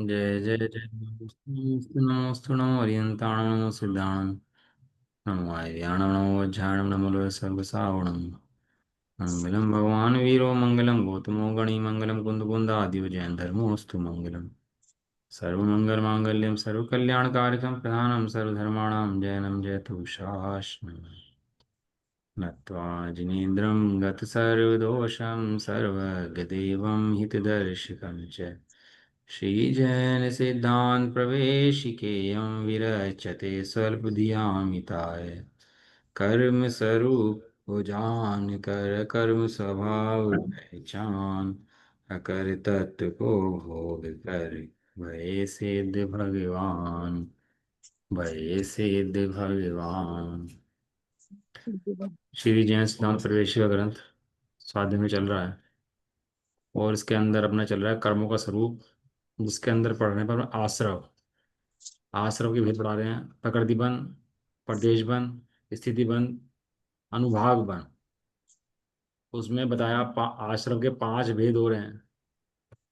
जय जय जय नमोस्तु नमोस्तु नमो हरियंताणं नमो सिद्धाणं नमो आर्याणं नमो वज्झाणं नमो सर्वसावणं मंगलम भगवान वीरो मंगलम गौतमो गणी मंगलम कुंद जैन धर्मोस्तु मंगलम सर्वमंगल मांगल्यम सर्वकल्याणकारकं प्रधानं सर्वधर्माणां जयनं जयतु शास्त्रम् नत्वा जिनेन्द्रं गतसर्वदोषं सर्वगदेवं हितदर्शकं च श्रीजैनसिद्धान्तप्रवेशिकेयं विरचते स्वल्पधियामिताय कर्मस्वरूप भुजान कर कर्म स्वभाव पहचान अकर तत्व को भोग कर भय सिद्ध भगवान भय सिद्ध भगवान। श्री जैन सिद्धांत प्रवेश का ग्रंथ स्वाध्याय में चल रहा है और इसके अंदर अपना चल रहा है कर्मों का स्वरूप, जिसके अंदर पढ़ने पर आश्रव आश्रव के भेद पढ़ा रहे हैं। प्रकृति बन, प्रदेश बन, स्थिति बन, अनुभाग बन। उसमें बताया आश्रव के 5 भेद हो रहे हैं: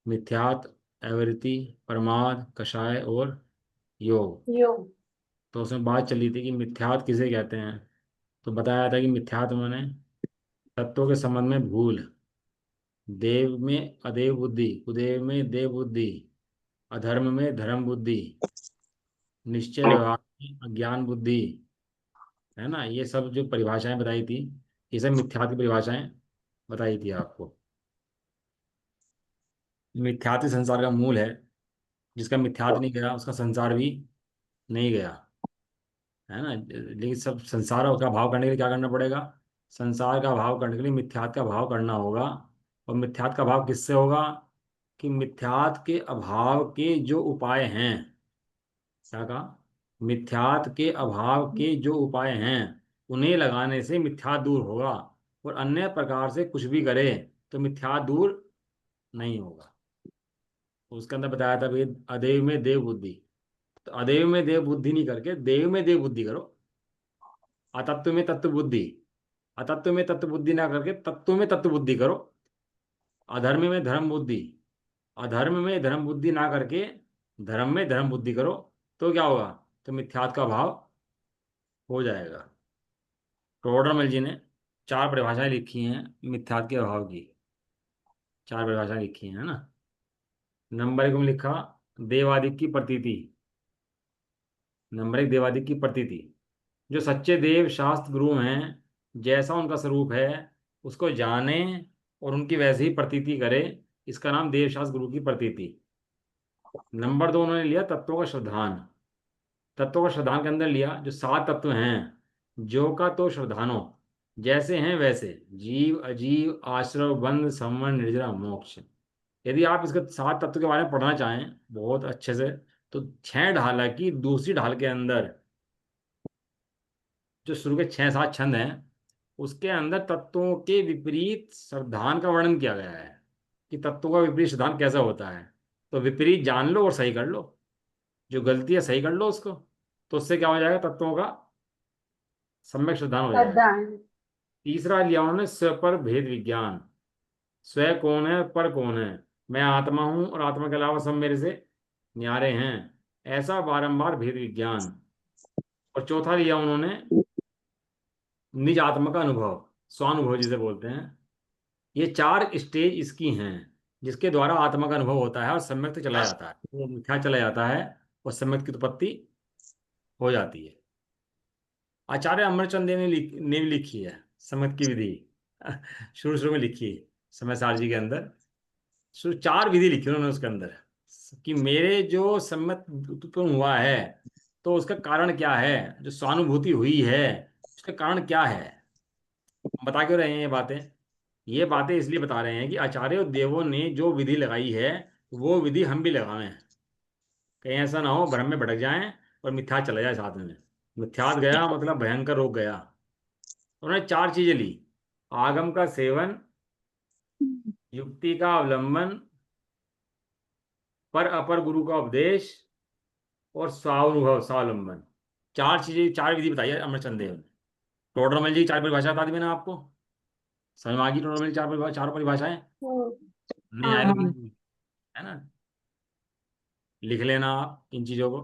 मिथ्यात, एवृत्ति, प्रमाद, कषाय और योग। योग। तो उसमें बात चली थी कि मिथ्यात किसे कहते हैं। तो बताया था कि मिथ्यात माने तत्वों के संबंध में भूल, देव में अदेव बुद्धि, कुदेव में देव बुद्धि, अधर्म में धर्म बुद्धि, निश्चय व्यवहार में अज्ञान बुद्धि, है ना। ये सब जो परिभाषाएं बताई थी, ये सब मिथ्यात की परिभाषाएं बताई थी आपको। मिथ्यात ही संसार का मूल है। जिसका मिथ्यात नहीं गया उसका संसार भी नहीं गया, है ना। लेकिन सब संसार का भाव करने के लिए क्या करना पड़ेगा? संसार का भाव करने के लिए मिथ्यात का भाव करना होगा। और मिथ्यात का भाव किससे होगा? कि मिथ्यात के अभाव के जो उपाय हैं, क्या कहा? मिथ्यात के अभाव के जो उपाय हैं उन्हें लगाने से मिथ्यात दूर होगा। और अन्य प्रकार से कुछ भी करे तो मिथ्यात दूर नहीं होगा। उसके अंदर बताया था भाई, अदेव में देव बुद्धि। तो अदेव में देव बुद्धि नहीं करके देव में देव बुद्धि करो। अतत्व में तत्व बुद्धि, अतत्व में तत्व बुद्धि ना करके तत्व में तत्व बुद्धि करो। अधर्म में धर्म बुद्धि, अधर्म में धर्म बुद्धि ना करके धर्म में धर्म बुद्धि करो। तो क्या होगा? तो मिथ्यात का भाव हो जाएगा। टोडरमल जी ने 4 परिभाषाएं लिखी हैं मिथ्यात के अभाव की। 4 परिभाषाएं लिखी हैं, है ना। नंबर 1 में लिखा देवादिक की प्रतीति। नंबर 1, देवादिक की प्रतीति। जो सच्चे देव शास्त्र गुरु हैं, जैसा उनका स्वरूप है उसको जाने और उनकी वैसे ही प्रतीति करे, इसका नाम देव शास्त्र गुरु की प्रतीति। नंबर 2, उन्होंने लिया तत्वों का श्रद्धान। तत्वों का श्रद्धान के अंदर लिया जो 7 तत्व हैं, जो का तो श्रद्धानो, जैसे हैं वैसे, जीव अजीव आश्रव बंध संवरण निर्जरा मोक्ष। यदि आप इसके 7 तत्व के बारे में पढ़ना चाहें बहुत अच्छे से, तो 6 ढाला की दूसरी ढाल के अंदर जो शुरू के 6-7 छंद हैं, उसके अंदर तत्वों के विपरीत श्रद्धान का वर्णन किया गया है कि तत्वों का विपरीत श्रद्धान कैसा होता है। तो विपरीत जान लो और सही कर लो, जो गलती है सही कर लो उसको। तो उससे क्या हो जाएगा? तत्वों का सम्यक श्रद्धान हो जाएगा। श्रद्धान। तीसरा लिया उन्होंने स्व पर भेद विज्ञान। स्व कौन है, पर कौन है? मैं आत्मा हूं और आत्मा के अलावा सब मेरे से न्यारे हैं, ऐसा बारंबार भेद विज्ञान। और चौथा लिया उन्होंने निज आत्मा का अनुभव, स्वानुभव जिसे बोलते हैं। ये 4 स्टेज इसकी हैं जिसके द्वारा आत्मा का अनुभव होता है और सम्यक तक चला जाता है। वो मिथ्या चला जाता है और सम्यक की उत्पत्ति हो जाती है। आचार्य अमरचंद ने भी लिखी है सम्यक की विधि। शुरू शुरू में लिखी है समय सारजी के अंदर। शुरू 4 विधि लिखी उन्होंने उसके अंदर कि मेरे जो सम्यक उत्पन्न हुआ है तो उसका कारण क्या है, जो स्वानुभूति हुई है उसका कारण क्या है। बता क्यों रहे हैं ये बातें? ये बातें इसलिए बता रहे हैं कि आचार्य और देवों ने जो विधि लगाई है वो विधि हम भी लगाएं। कहीं ऐसा ना हो भ्रम में भटक जाएं और मिथ्यात चला जाए साथ में। मिथ्यात गया मतलब भयंकर रोग गया। उन्होंने 4 चीजें ली: आगम का सेवन, युक्ति का अवलंबन, पर अपर गुरु का उपदेश और स्वानुभव स्वावलंबन। 4 चीजें, 4 विधि बताई है अमरचंद देव ने। टोडरमल जी 4 परिभाषा बता दी मैंने आपको। समझ में आ गई टोडरमल जी 4 परिभाषाएं? नहीं आए हाँ तो हाँ। है ना। लिख लेना आप इन चीज़ों को,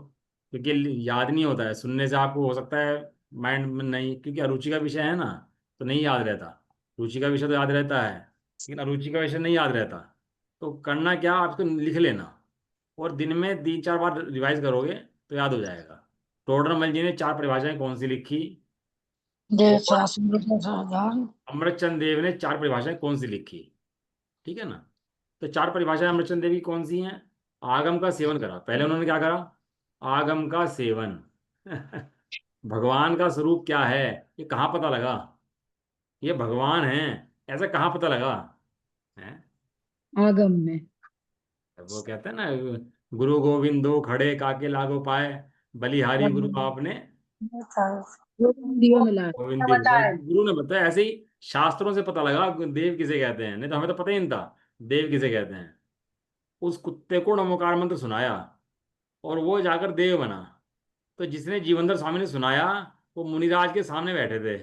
क्योंकि याद नहीं होता है सुनने से। आपको हो सकता है माइंड में नहीं, क्योंकि अरुचि का विषय है ना, तो नहीं याद रहता। रुचि का विषय तो याद रहता है, लेकिन अरुचि का विषय नहीं याद रहता। तो करना क्या, आपको लिख लेना, और दिन में 3-4 बार रिवाइज करोगे तो याद हो जाएगा। टोडरमल जी ने 4 परिभाषाएं कौन सी लिखी? देव शास्त्र साधारण। अमृतचंद देव ने 4 परिभाषाएं कौन सी लिखी? ठीक है ना। तो 4 परिभाषाएं अमृतचंद देव की कौन सी हैं? आगम का सेवन करा, पहले उन्होंने क्या करा? आगम का सेवन। भगवान का स्वरूप क्या है, ये कहाँ पता लगा? ये भगवान है, ऐसा कहाँ पता लगा? है? आगम में। वो कहते हैं ना, गुरु गोविंदो खड़े काके लागो पाए, बलिहारी गुरु आपने दिया मिला है। गोविंद देव बताए, गुरु ने बताया। ऐसे ही शास्त्रों से पता लगा देव किसे कहते हैं, नहीं तो हमें तो पता ही नहीं था देव किसे कहते हैं। उस कुत्ते को नमोकार मंत्र सुनाया और वो जाकर देव बना। तो जिसने जीवंदर स्वामी ने सुनाया, वो मुनिराज के सामने बैठे थे।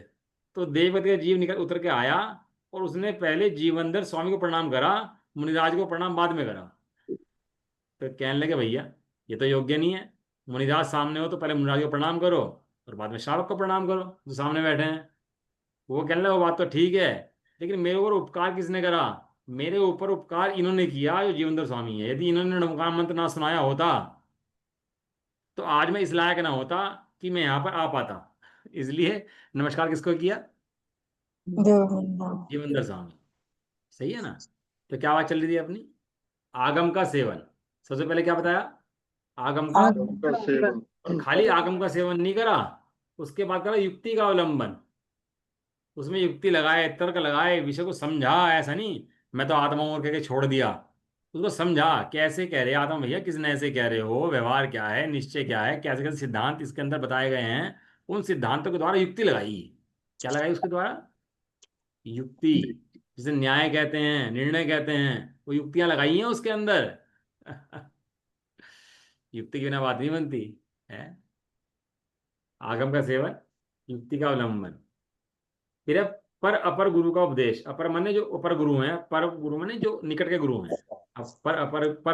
तो देवगति का जीव निकल उतर के आया, और उसने पहले जीवंदर स्वामी को प्रणाम करा, मुनिराज को प्रणाम बाद में करा। तो कहने लगे भैया ये तो योग्य नहीं है, मुनिराज सामने हो तो पहले मुनिराज को प्रणाम करो और बाद में श्रावक को प्रणाम करो जो सामने बैठे हैं। वो कहने लगे वो बात तो ठीक है, लेकिन मेरे ऊपर उपकार किसने करा? मेरे ऊपर उपकार इन्होंने किया जो जीवंदर स्वामी है। यदि इन्होंने नमोकार मंत्र ना सुनाया होता तो आज मैं इस लायक ना होता कि मैं यहाँ पर आ पाता। इसलिए नमस्कार किसको किया? देव। जीवंदर स्वामी। सही है ना। तो क्या बात चल रही थी अपनी? आगम का सेवन। सबसे पहले क्या बताया? आगम का। आगम का सेवन। और खाली आगम का सेवन नहीं करा, उसके बाद करा युक्ति का अवलंबन। उसमें युक्ति लगाए, तर्क लगाए, विषय को समझा। ऐसा नहीं मैं तो आत्मा और कह के छोड़ दिया। उसको समझा, कैसे कह रहे हैं आत्मा भैया, किसने ऐसे कह रहे हो, व्यवहार क्या है, निश्चय क्या है, कैसे कैसे सिद्धांत इसके अंदर बताए गए हैं। उन सिद्धांतों के द्वारा युक्ति लगाई। क्या लगाई उसके द्वारा? युक्ति। जिसे न्याय कहते हैं, निर्णय कहते हैं, वो युक्तियां लगाई हैं उसके अंदर। युक्ति के बिना बात नहीं बनती है। आगम का सेवन, युक्ति का अवलंबन। फिर है पर अपर गुरु का उपदेश। अपर माने जो अपर गुरु हैं, पर गुरु माने जो निकट के गुरु हैं। अब पर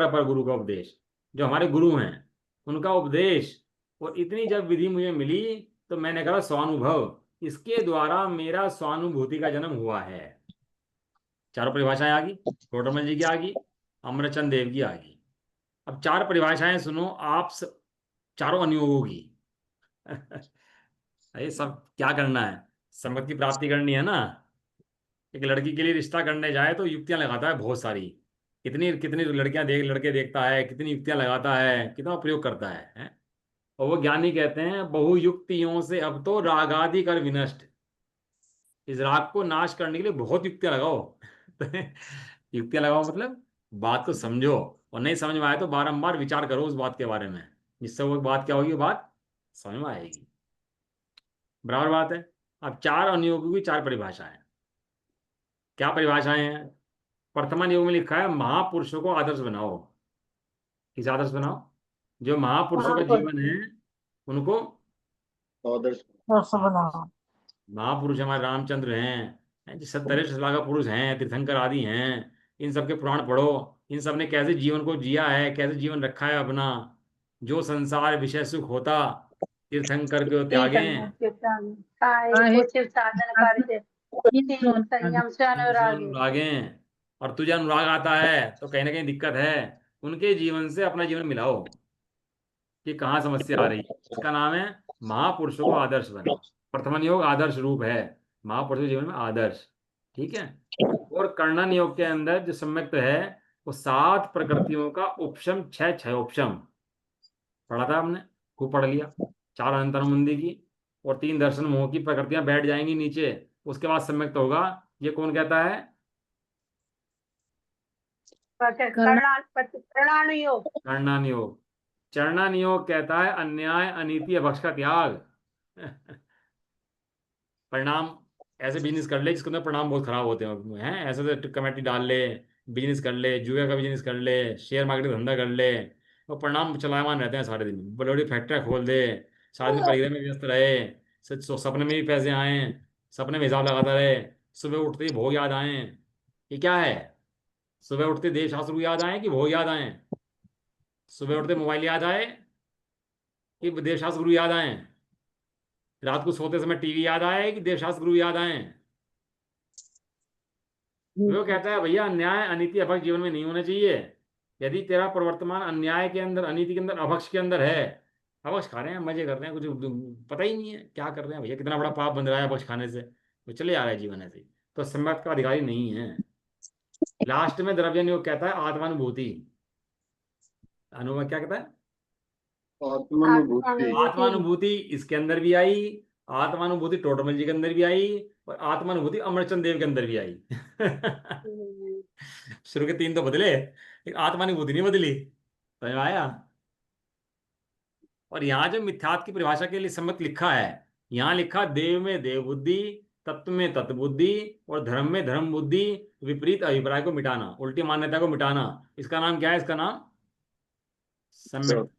अपर गुरु का उपदेश, जो हमारे गुरु हैं उनका उपदेश। और इतनी जब विधि मुझे मिली तो मैंने कहा स्वानुभव, इसके द्वारा मेरा स्वानुभूति का जन्म हुआ है। 4 परिभाषाएं आ गई, टोडरमल जी की आ गई, अमरचंद देव की आ गई। अब 4 परिभाषाएं सुनो आप चारों अनुयोगों की। ये सब क्या करना है? सम्मति की प्राप्ति करनी है ना। एक लड़की के लिए रिश्ता करने जाए तो युक्तियां लगाता है बहुत सारी। कितनी कितनी लड़कियां लड़के देखता है, कितनी युक्तियां लगाता है, कितना प्रयोग करता है? और वो ज्ञानी कहते हैं बहुयुक्तियों से अब तो रागादि कर विनष्ट। इस राग को नाश करने के लिए बहुत युक्तियां लगाओ। तो युक्तियां लगाओ मतलब बात को समझो, और नहीं समझ में आए तो बारंबार विचार करो उस बात के बारे में, जिससे वो बात क्या होगी, वो बात समझ में आएगी। बराबर बात है। अब 4 अनुयोगों की 4 परिभाषाएं। क्या परिभाषाएं हैं? वर्तमान युग में लिखा है महापुरुषों को आदर्श बनाओ। किसे आदर्श बनाओ? जो महापुरुषों का जीवन है उनको। आदर्श। बनाओ। महापुरुष हमारे रामचंद्र हैं, जो 70 लाख पुरुष हैं, तीर्थंकर आदि हैं। इन सबके पुराण पढ़ो। इन सब ने कैसे जीवन को जिया है, कैसे जीवन रखा है अपना। जो संसार विषय सुख होता, तीर्थंकर को त्यागें। आहे संयम से इनसे अनुरागी। अनुरागें। और तुझे अनुराग आता है तो कहीं ना कहीं दिक्कत है। उनके जीवन से अपना जीवन मिलाओ कि कहाँ समस्या आ रही है। इसका नाम है महापुरुषों को आदर्श बनो। प्रथम योग आदर्श रूप है, महापुरुषों के जीवन में आदर्श। ठीक है। और कर्णन योग के अंदर जो सम्यक्त है, वो 7 प्रकृतियों का उपशम, छह छह उपशम पढ़ा था हमने, खूब पढ़ लिया। 4 अनंतरमुंदी की और 3 दर्शन मोह की प्रकृतियां बैठ जाएंगी नीचे। उसके बाद सम्यक्त होगा। ये कौन कहता है? प्रणानुयोग। कर्णन योग। चरणन योग कहता है अन्याय अनीति अभक्ष का त्याग। परिणाम। ऐसे बिजनेस कर ले जिसके अंदर परिणाम बहुत खराब होते हैं ऐसे तो कमेटी डाल ले, बिजनेस कर ले, जुए का बिजनेस कर ले, शेयर मार्केट का धंधा कर ले, और परिणाम चलायमान रहते हैं सारे दिन। बड़ी बड़ी फैक्ट्रियाँ खोल दे, सारा दिन परिग्रह में व्यस्त रहे, सपने में भी पैसे आए, सपने में हिसाब लगाता रहे, सुबह उठते ही भोग याद आए। ये क्या है? सुबह उठते देव शास्त्र को याद आए कि भोग याद आए? सुबह उठते मोबाइल याद आए कि देवशास्त्र गुरु याद आए? रात को सोते समय टीवी याद आए कि देवशास्त्र गुरु याद आए? वो कहता है भैया अन्याय अनीति अभक्ष जीवन में नहीं होना चाहिए। यदि तेरा प्रवर्तमान अन्याय के अंदर, अनीति के अंदर, अभक्ष के अंदर है, अभक्ष खा रहे हैं, मजे कर रहे हैं, कुछ पता ही नहीं है क्या कर रहे हैं भैया, कितना बड़ा पाप बन रहा है अभक्ष खाने से, वो चले आ रहा है जीवन ऐसे ही, तो सम्यक का अधिकारी नहीं है। लास्ट में द्रव्य योग कहता है आत्मानुभूति। अनुभव क्या कहता है? आत्मानुभूति। आत्मानुभूति इसके अंदर भी आई, आत्मानुभूति टोटमल जी के अंदर भी आई, और आत्मानुभूति अमरचंद देव के अंदर भी आई। शुरू के तीन तो बदले, एक आत्मानुभूति नहीं बदली। समझ में आया? और यहाँ जो मिथ्यात्व की परिभाषा के लिए सम्मत लिखा है, यहाँ लिखा देव में देव बुद्धि, तत्व में तत्व बुद्धि, और धर्म में धर्म बुद्धि, विपरीत अभिप्राय को मिटाना, उल्टी मान्यता को मिटाना। इसका नाम क्या है? इसका नाम सम्यक।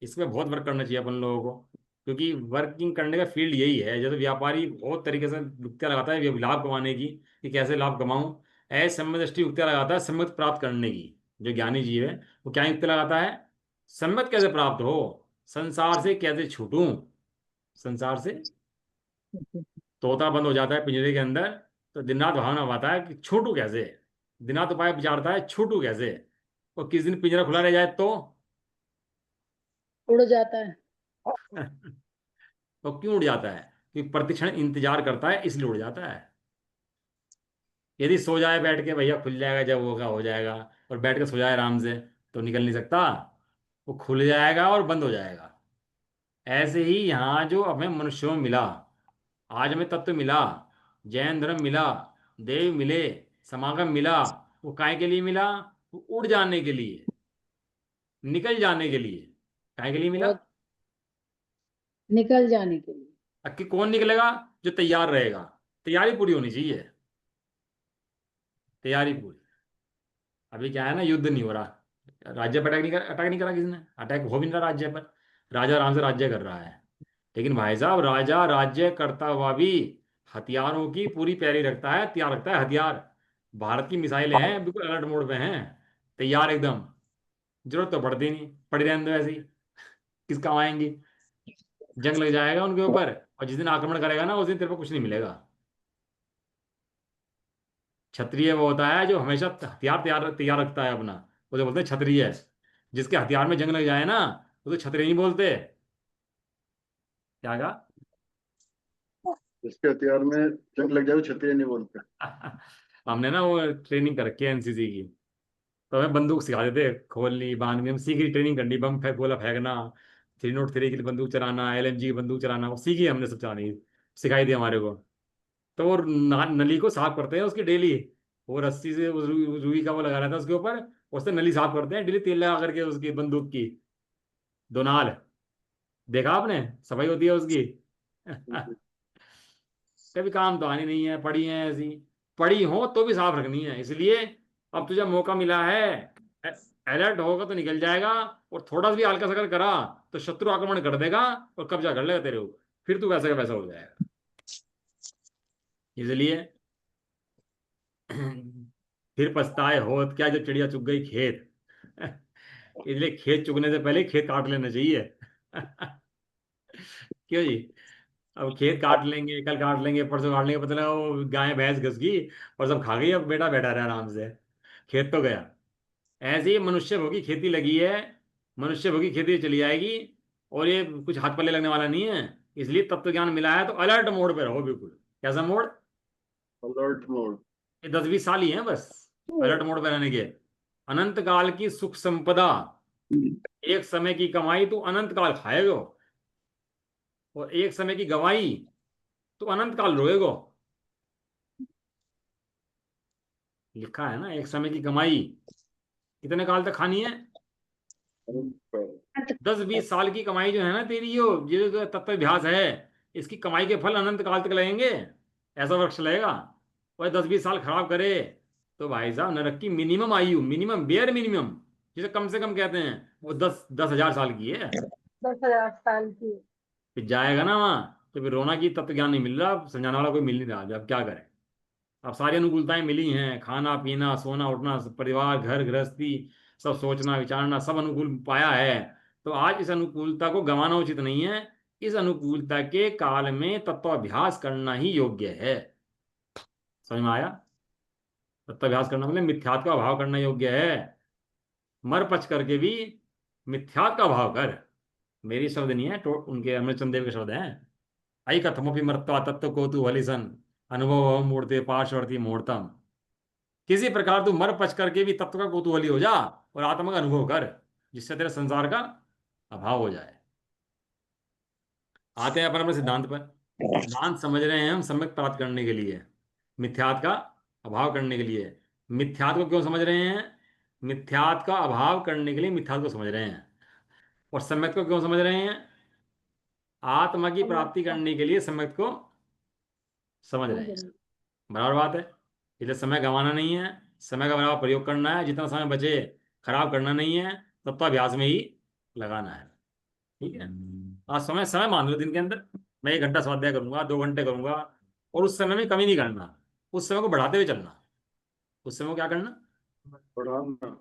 इसमें बहुत वर्क करना चाहिए अपन लोगों को, क्योंकि वर्किंग करने का फील्ड यही है। जैसे व्यापारी बहुत तरीके से युक्तियां लगाता है लाभ कमाने की, कि कैसे लाभ कमाऊं, ऐसे सम्यक दृष्टि युक्तियां लगाता है सम्यक प्राप्त करने की। जो ज्ञानी जीव है वो क्या युक्ति लगाता है? सम्यक कैसे प्राप्त हो, संसार से कैसे छूटूं। संसार से तोता बंद हो जाता है पिंजरे के अंदर, तो दिन रात भावना आता है कि छूटू कैसे। दिन रात उपाय विचारता है छूटू कैसे। और किस दिन पिंजरा खुला रह जाए तो उड़ जाता है। तो क्यों उड़ जाता है? कि प्रतिक्षण इंतजार करता है, इसलिए उड़ जाता है। यदि सो जाए बैठ के, भैया खुल जाएगा जब होगा हो जाएगा, और बैठ के सो जाए आराम से, तो निकल नहीं सकता, वो खुल जाएगा और बंद हो जाएगा। ऐसे ही यहाँ जो हमें मनुष्यों में मिला, आज हमें तत्व मिला, जैन धर्म मिला, देव मिले, समागम मिला, वो काय के लिए मिला? वो उड़ जाने के लिए, निकल जाने के लिए। काय के लिए मिला? निकल जाने के लिए। कि कौन निकलेगा? जो तैयार रहेगा। तैयारी पूरी होनी चाहिए, तैयारी पूरी। अभी क्या है ना, युद्ध नहीं हो रहा, राज्य पर अटैक नहीं करा किसने, अटैक हो भी नहीं रहा राज्य पर, राजा आराम से राज्य कर रहा है। लेकिन भाई साहब, राजा राज्य करता हुआ भी हथियारों की पूरी तैयारी रखता है, तैयार रखता है हथियार। भारत की मिसाइलें हैं बिल्कुल अलर्ट मोड पे हैं, तैयार एकदम। जरूरत तो पड़ती नहीं, पड़ी रहने दो ऐसी, किस काम आएंगी। जंग लग जाएगा उनके ऊपर, और जिस दिन आक्रमण करेगा ना, उस दिन तेरे को कुछ नहीं मिलेगा। क्षत्रिय वो होता है जो हमेशा हथियार तैयार तैयार रखता है अपना, उसे बोलते हैं क्षत्रिय। जिसके हथियार में जंग लग जाए ना, वो तो क्षत्रिय नहीं बोलते। क्या कहा? इसके हथियार में जंग लग जाए क्षत्रिय नहीं बोलते। हमने ना वो ट्रेनिंग कर रखी है एनसीसी की, तो हमें बंदूक सिखा देते, खोलनी बांधनी, हम सीखी, ट्रेनिंग करनी, बम गोला फेंकना, 303 की बंदूक चलाना, एलएमजी की बंदूक चलाना, वो सीखी हमने सब चलानी, सिखाई थी हमारे को। तो वो नली को साफ करते हैं उसकी डेली, वो रस्सी से उस रुई का वो लगा रहता है उसके ऊपर, उससे नली साफ करते हैं डेली, तेल लगा करके उसकी बंदूक की दोनाल। देखा आपने सफाई होती है उसकी? कभी काम तो आनी नहीं है, पड़ी है ऐसी, पड़ी हो तो भी साफ रखनी है। इसलिए अब तुझे मौका मिला है, अलर्ट होगा तो निकल जाएगा, और थोड़ा सा भी हल्का सकर करा तो शत्रु आक्रमण कर देगा और कब्जा कर लेगा तेरे ऊपर, फिर तू वैसा का वैसा हो जाएगा। इसलिए फिर पछताए होत क्या जब चिड़िया चुग गई खेत। इसलिए खेत चुगने से पहले खेत काट लेना चाहिए। क्यों जी? अब खेत काट लेंगे, कल काट लेंगे, परसों काट लेंगे, पता लगा वो गाय भैंस घस गई और सब खा गई, अब बेटा बैठा रहा आराम से, खेत तो गया। ऐसे ही मनुष्य भोगी खेती लगी है, मनुष्य भोगी खेती चली जाएगी, और ये कुछ हाथ पल्ले लगने वाला नहीं है। इसलिए तत्व ज्ञान मिला है तो अलर्ट मोड पे रहो बिल्कुल। कैसा मोड? Alert mode. ये 10-20 साल ही है बस अलर्ट मोड पे रहने के। अनंत काल की सुख संपदा, एक समय की कमाई तो अनंत काल खाएगो, और एक समय की गवाई तो अनंत काल रोएगो। लिखा है ना, एक समय की कमाई कितने काल तक खानी है? 10-20 साल की कमाई जो है ना तेरी, ये जो तत्वाभ्यास है, इसकी कमाई के फल अनंत काल तक लगेंगे, ऐसा वृक्ष लगेगा। और 10-20 साल खराब करे तो भाई साहब नरक की मिनिमम आयु, मिनिमम बेयर मिनिमम, जिसे कम से कम कहते हैं, वो 10,000 साल की है। 10,000 साल की। फिर जाएगा ना वहाँ, तो फिर रोना की तत्व ज्ञान नहीं मिल रहा, समझाने वाला कोई मिल नहीं रहा, अब क्या करें। अब सारी अनुकूलताएं मिली हैं, खाना पीना सोना उठना, परिवार घर गृहस्थी, सब सोचना विचारना सब अनुकूल पाया है, तो आज इस अनुकूलता को गंवाना उचित नहीं है। इस अनुकूलता के काल में तत्वाभ्यास करना ही योग्य है। समझ में आया? तत्वाभ्यास करना मतलब मिथ्यात्व का अभाव करना योग्य है। मर पच करके भी मिथ्यात्व का अभाव कर। मेरी शब्द नहीं है, उनके अमृतचंद देव के शब्द हैं। आई कथमपि मृत्वा तत्व को तू हलिसन अनुभव मूर्ते पार्श्ववर्ती मुहूर्तम। किसी प्रकार तू मर पच करके भी तत्व का कौतूहली हो जा और आत्मा का अनुभव कर, जिससे तेरे संसार का अभाव हो जाए। आते हैं अपन अपने सिद्धांत पर। सिद्धांत समझ रहे हैं हम सम्यक प्राप्त करने के लिए, मिथ्यात्व का अभाव करने के लिए। मिथ्यात्व को क्यों समझ रहे हैं? मिथ्यात्व का अभाव करने के लिए मिथ्यात्व को समझ रहे हैं। और सम्यक को क्यों समझ रहे हैं? आत्मा की प्राप्ति करने के लिए सम्यक को समझ रहे हैं। बराबर बात है। इसलिए समय गंवाना नहीं है, समय का बराबर प्रयोग करना है। जितना समय बचे खराब करना नहीं है, तत्वाभ्यास में ही लगाना है। ठीक है। आज समय समय मान लो दिन के अंदर मैं 1 घंटा स्वाध्याय करूंगा, 2 घंटे करूंगा, और उस समय में कमी नहीं करना, उस समय को बढ़ाते हुए चलना। उस समय को क्या करना? बढ़ाना।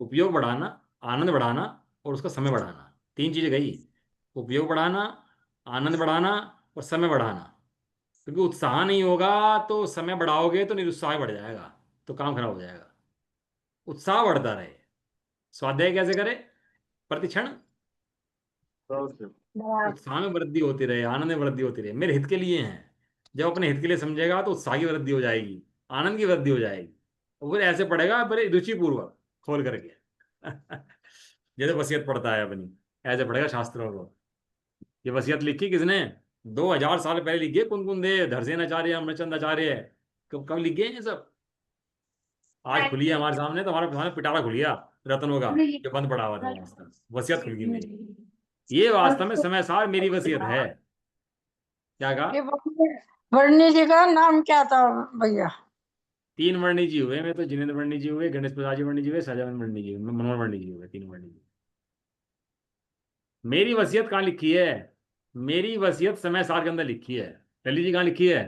उपयोग बढ़ाना, आनंद बढ़ाना और उसका समय बढ़ाना। 3 चीजें गई। उपयोग बढ़ाना, आनंद बढ़ाना और समय बढ़ाना। क्योंकि उत्साह नहीं होगा तो समय बढ़ाओगे तो निरुत्साह बढ़ जाएगा, तो काम खराब हो जाएगा। उत्साह बढ़ता रहे। स्वाध्याय कैसे करे? प्रतिक्षण सावधान। उत्साह में वृद्धि होती रहे, आनंद में वृद्धि होती रहे, मेरे हित के लिए हैं। जब अपने हित के लिए समझेगा तो उत्साह की वृद्धि हो जाएगी, आनंद की वृद्धि हो जाएगी। और फिर ऐसे पढ़ेगा बड़े रुचिपूर्वक खोल करके जैसे वसीयत पढ़ता है अपनी, ऐसे पढ़ेगा शास्त्रों को। ये वसीयत लिखी किसने? 2000 साल पहले लिखी है कुंदकुन देव, धरसेन आचार्य, अमरचंद आचार्य। कब कब लिख गए ये सब? आज खुली है हमारे सामने, तो हमारे सामने पिटारा खुल गया रत्नों का, जो बंद पड़ा हुआ था वास्तव में। वसीयत खुल गई मेरी। ये वास्तव में समय सार मेरी वसीयत है। क्या कहा? ये वर्णी जी का नाम क्या था भैया? 3 वर्णी जी हुए, मैं तो जिनेन्द्र वर्णी जी हुए, गणेश प्रसाद जी वर्णी जी हुए, सहजानंद वर्णी जी हुए, मनोहर वर्णी जी हुए, 3 वर्णी जी। मेरी वसीयत कहाँ लिखी है? मेरी वसीयत समय सार के अंदर लिखी है। ललित जी कहाँ लिखी है?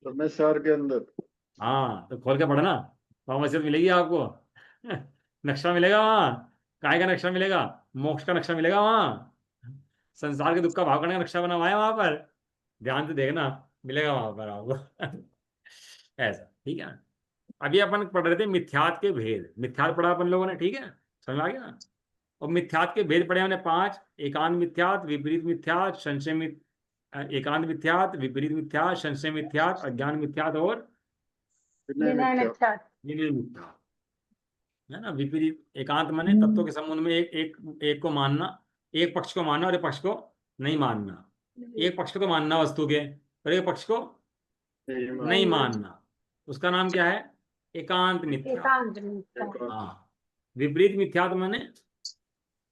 समय सार के अंदर। हाँ, तो खोल के पढ़ना, वहां वसीयत मिलेगी आपको। नक्शा मिलेगा वहां। काय का नक्शा मिलेगा? मोक्ष का नक्शा मिलेगा वहां। संसार के दुख का भाव करने का नक्शा बना हुआ है वहां पर। ध्यान से देखना, मिलेगा वहां पर आपको। ऐसा, ठीक है। अभी अपन पढ़ रहे थे मिथ्यात के भेद। मिथ्यात पढ़ा अपन लोगों ने, ठीक है, समझ में आ गया ना? और मिथ्यात के भेद पढ़े हमने 5। एकांत मिथ्यात, विपरीत मिथ्यात, संशय एकांत मिथ्यात, विपरीत मिथ्यात, संशय मिथ्यात, अज्ञान मिथ्यात और विनय विनय मिथ्या। मिथ्यात्व। निर्णय मिथ्यात। है ना? विपरीत एकांत माने तत्वों के संबंध में एक एक एक को मानना, एक पक्ष को मानना और एक पक्ष को नहीं मानना। एक पक्ष को तो मानना वस्तु के, और एक पक्ष को यही नहीं मान। मानना। उसका नाम क्या है? एकांत मिथ्या। एकांत मिथ्यात्व। हाँ। विपरीत मिथ्यात्व माने,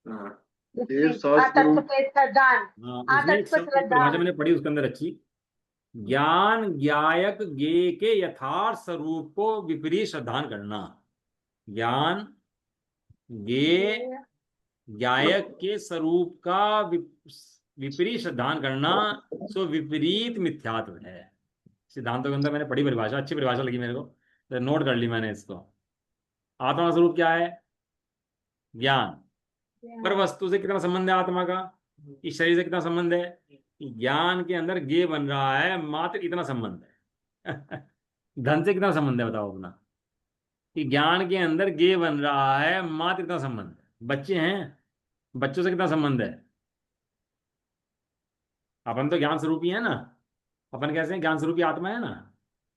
हाँ, देव शास्त्र अतत्व रूप। के श्रद्धान। हाँ, उसमें अतत्व एक परिभाषा श्रद्धान। मैंने पढ़ी उसके अंदर अच्छी। ज्ञान ज्ञायक ज्ञेय के यथार्थ स्वरूप को विपरीत श्रद्धान करना। ज्ञान ज्ञेय ज्ञायक के स्वरूप का विपरीत श्रद्धान करना, सो विपरीत मिथ्यात्व है। सिद्धांतों के अंदर मैंने पढ़ी परिभाषा, अच्छी परिभाषा लगी मेरे को, तो नोट कर ली मैंने इसको। आत्मा का स्वरूप क्या है? ज्ञान। पर वस्तु से कितना संबंध है आत्मा का? इस शरीर से कितना संबंध है? ज्ञान के अंदर गे बन रहा है, मात्र इतना संबंध है। धन से कितना संबंध है बताओ अपना? कि ज्ञान के अंदर गे बन रहा है, मात्र इतना संबंध है। बच्चे हैं, बच्चों से कितना संबंध है? अपन तो ज्ञान स्वरूपी है ना। अपन कैसे हैं? ज्ञान स्वरूपी आत्मा है ना।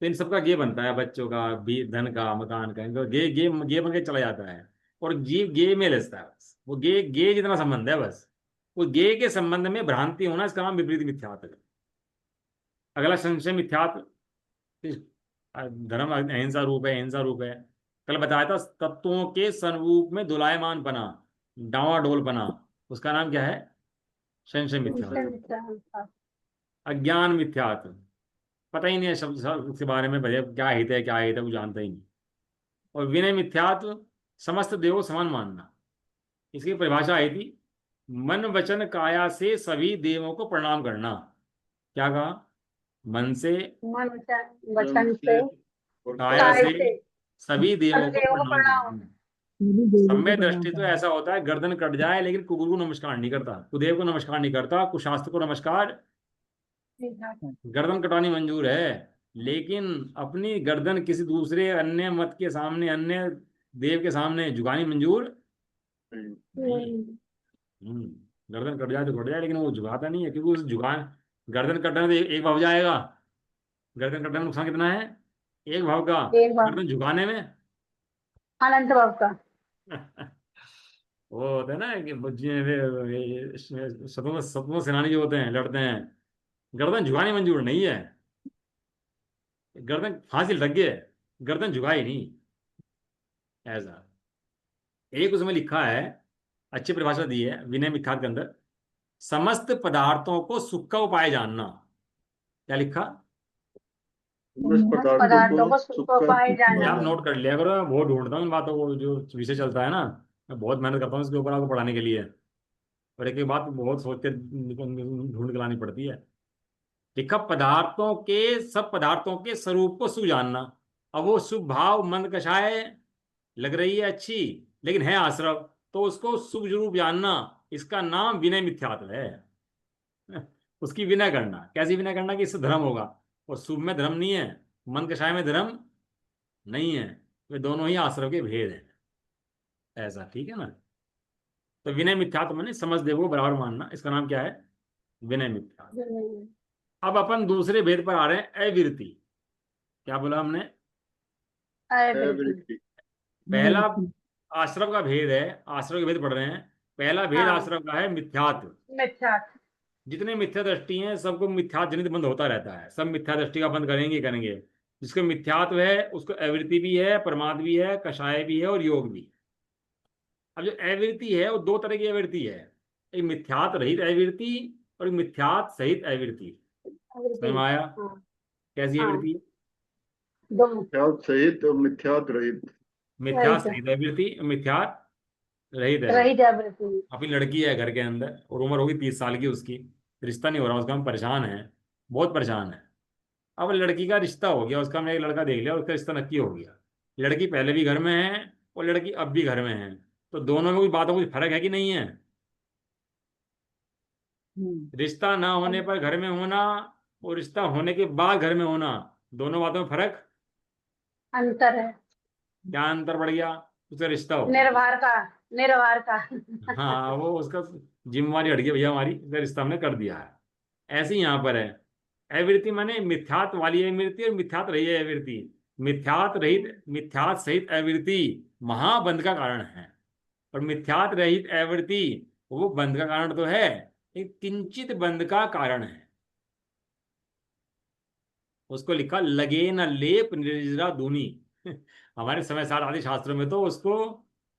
तो इन सबका गे बनता है, बच्चों का भी, धन का, मकान का, इनको गे गे गे बन के चला जाता है। और जीव गे में लेता है, बस वो गे गे जितना संबंध है बस। वो गे के संबंध में भ्रांति होना, इसका नाम विपरीत मिथ्यात्व है। अगला संशय मिथ्यात्व। धर्म अहिंसा रूप है, अहिंसा रूप है। कल बताया था तत्वों के स्वरूप में दुलायमान बना, डावाडोल बना, उसका नाम क्या है? संशय संशय मिथ्यात्व। मिथ्यात्व। अज्ञान मिथ्यात्व, पता ही नहीं है शब्द उसके बारे में, भैया क्या हित है क्या हित है वो जानता ही नहीं। और विनय मिथ्यात्व, समस्त देवों समान मानना। इसकी परिभाषा आई थी, मन वचन काया से सभी देवों को प्रणाम करना। क्या कहा? मन से, मन वचन से, काया काय से से सभी देवों को सदैव प्रणाम प्रणाम। करना। सम्यक दृष्टि तो ऐसा होता है गर्दन कट जाए लेकिन कुकुर को नमस्कार नहीं करता, कुदेव को नमस्कार नहीं करता, कुशास्त्र को नमस्कार, गर्दन कटवानी मंजूर है लेकिन अपनी गर्दन किसी दूसरे अन्य मत के सामने, अन्य देव के सामने झुकानी मंजूर नहीं। हम्म, गर्दन कट जाए तो कट जाए लेकिन वो झुकाता नहीं है, क्योंकि उस झुका, गर्दन कटने तो एक भाव जाएगा, गर्दन कटने में नुकसान कितना है, एक भाव का, एक बार गर्दन झुकाने में अनंत बाब का। वो होता है ना कि सतों सतों सेनानी जो होते हैं लड़ते हैं, गर्दन झुकानी मंजूर नहीं है, गर्दन फांसी लग गई है, गर्दन झुकाई नहीं, ऐसा। एक उसमें लिखा है, अच्छी परिभाषा दी है विनय मिथ्यात्व के अंदर, समस्त पदार्थों को सुख का उपाय जानना। क्या लिखा? समस्त पदार्थों पदार्थों को को सुख सुख का उपाय ये जानना। आप नोट कर लिया करो, मैं बहुत ढूंढता हूँ इन बातों को, जो विषय चलता है ना, मैं बहुत मेहनत करता हूँ इसके ऊपर आपको पढ़ाने के लिए, और एक एक बात बहुत सोच के ढूंढ के लानी पड़ती है। लिखा पदार्थों के, सब पदार्थों के स्वरूप को सुख जानना। अब वो शुभ भाव मंद कषाय लग रही है अच्छी, लेकिन है आश्रव, तो उसको शुभ रूप जानना, इसका नाम विनय मिथ्यात्व है। उसकी विनय करना, कैसी विनय करना कि इससे धर्म होगा, और शुभ में धर्म नहीं है, मन कषाय में धर्म नहीं है, वे दोनों ही आश्रव के भेद हैं, ऐसा, ठीक है ना। तो विनय मिथ्यात्व माने समझ देव को बराबर मानना, इसका नाम क्या है, विनय मिथ्यात्व। अब अपन दूसरे भेद पर आ रहे हैं, अविरति। क्या बोला हमने? अवृत्ति। पहला आश्रव का भेद है, आश्रव के भेद पढ़ रहे हैं। पहला भेद हाँ। आश्रव का है मिथ्यात्व। मिथ्या। जितने मिथ्या दृष्टि हैं सबको मिथ्या जनित बंध होता रहता है, सब मिथ्या दृष्टि का बंध करेंगे करेंगे। जिसको मिथ्यात्व है उसको अवृत्ति भी है, प्रमाद भी है, कषाय भी है और योग भी। अब जो अवृत्ति है वो दो तरह की अवृत्ति है, एक मिथ्यात रहित अवृत्ति और एक मिथ्यात सहित अवृत्ति। समझ में आया? हाँ। कैसी हाँ। अवृत्ति है? दोनों। मिथ्यात् सहित और मिथ्यात् रहित। मिथ्या सहित अवृत्ति, मिथ्यात रहित रही अवृत्ति। जागृति। अपनी लड़की है घर के अंदर और उम्र होगी 30 साल की उसकी, रिश्ता नहीं हो रहा उसका, हम परेशान है, बहुत परेशान है। अब लड़की का रिश्ता हो गया, उसका हमने एक लड़का देख लिया, उसका रिश्ता नक्की हो गया। लड़की पहले भी घर में है और लड़की अब भी घर में है, तो दोनों में कुछ बातों कुछ फर्क है कि नहीं है? रिश्ता ना होने पर घर में होना और रिश्ता होने के बाद घर में होना, दोनों बातों में फर्क, अंतर है। क्या अंतर बढ़ गया? उसका रिश्ता हो गया, निर्भर का। निर्भर का। हाँ वो उसका जिम्मेवारी हट गई, भैया हमारी, इसका रिश्ता हमने कर दिया है। ऐसे ही यहाँ पर है, अवृत्ति माने मिथ्यात वाली अवृत्ति और मिथ्यात रही है अवृत्ति। मिथ्यात रहित, मिथ्यात सहित अवृत्ति महाबंध का कारण है, और मिथ्यात रहित अवृत्ति वो बंध का कारण तो है, एक किंचित बंध का कारण है। उसको लिखा लगे न लेप निर्जरा दूनी। हमारे समय सार आदि शास्त्रों में तो उसको